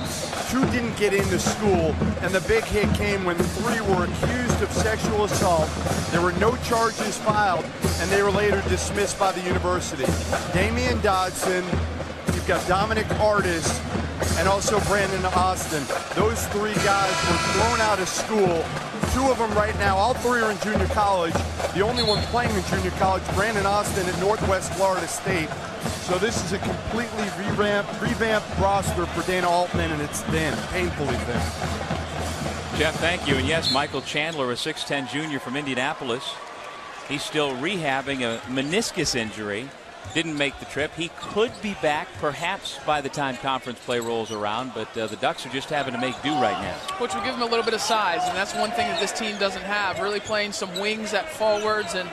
2 didn't get into school, and the big hit came when 3 were accused of sexual assault. There were no charges filed, and they were later dismissed by the university. Damian Dodson, you've got Dominic Artis, and also Brandon Austin. Those 3 guys were thrown out of school. 2 of them right now, all 3 are in junior college. The only one playing in junior college, Brandon Austin at Northwest Florida State. So this is a completely revamped roster for Dana Altman, and it's thin, painfully thin. Jeff, thank you. And yes, Michael Chandler, a 6'10 junior from Indianapolis. He's still rehabbing a meniscus injury. Didn't make the trip. He could be back perhaps by the time conference play rolls around, but the Ducks are just having to make do right now. Which will give him a little bit of size, and that's one thing that this team doesn't have. Really playing some wings at forwards, and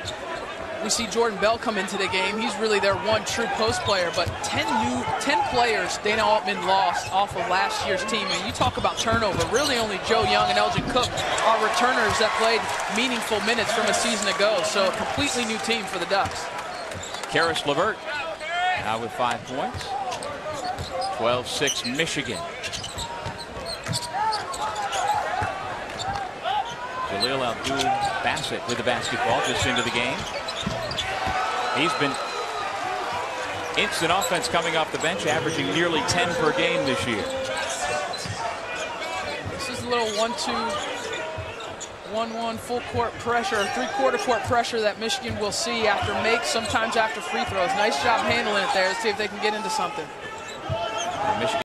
we see Jordan Bell come into the game. He's really their one true post player, but 10 players Dana Altman lost off of last year's team. And you talk about turnover, really only Joe Young and Elgin Cook are returners that played meaningful minutes from a season ago. So a completely new team for the Ducks. Karis LeVert now with 5 points. 12-6 Michigan. Jaleel Abdul-Bassett with the basketball just into the game. He's been instant offense coming off the bench, averaging nearly 10 per game this year. This is a little 1-2. 1-1 full court pressure, 3/4 court pressure that Michigan will see after makes, sometimes after free throws. Nice job handling it there. Let's see if they can get into something. Michigan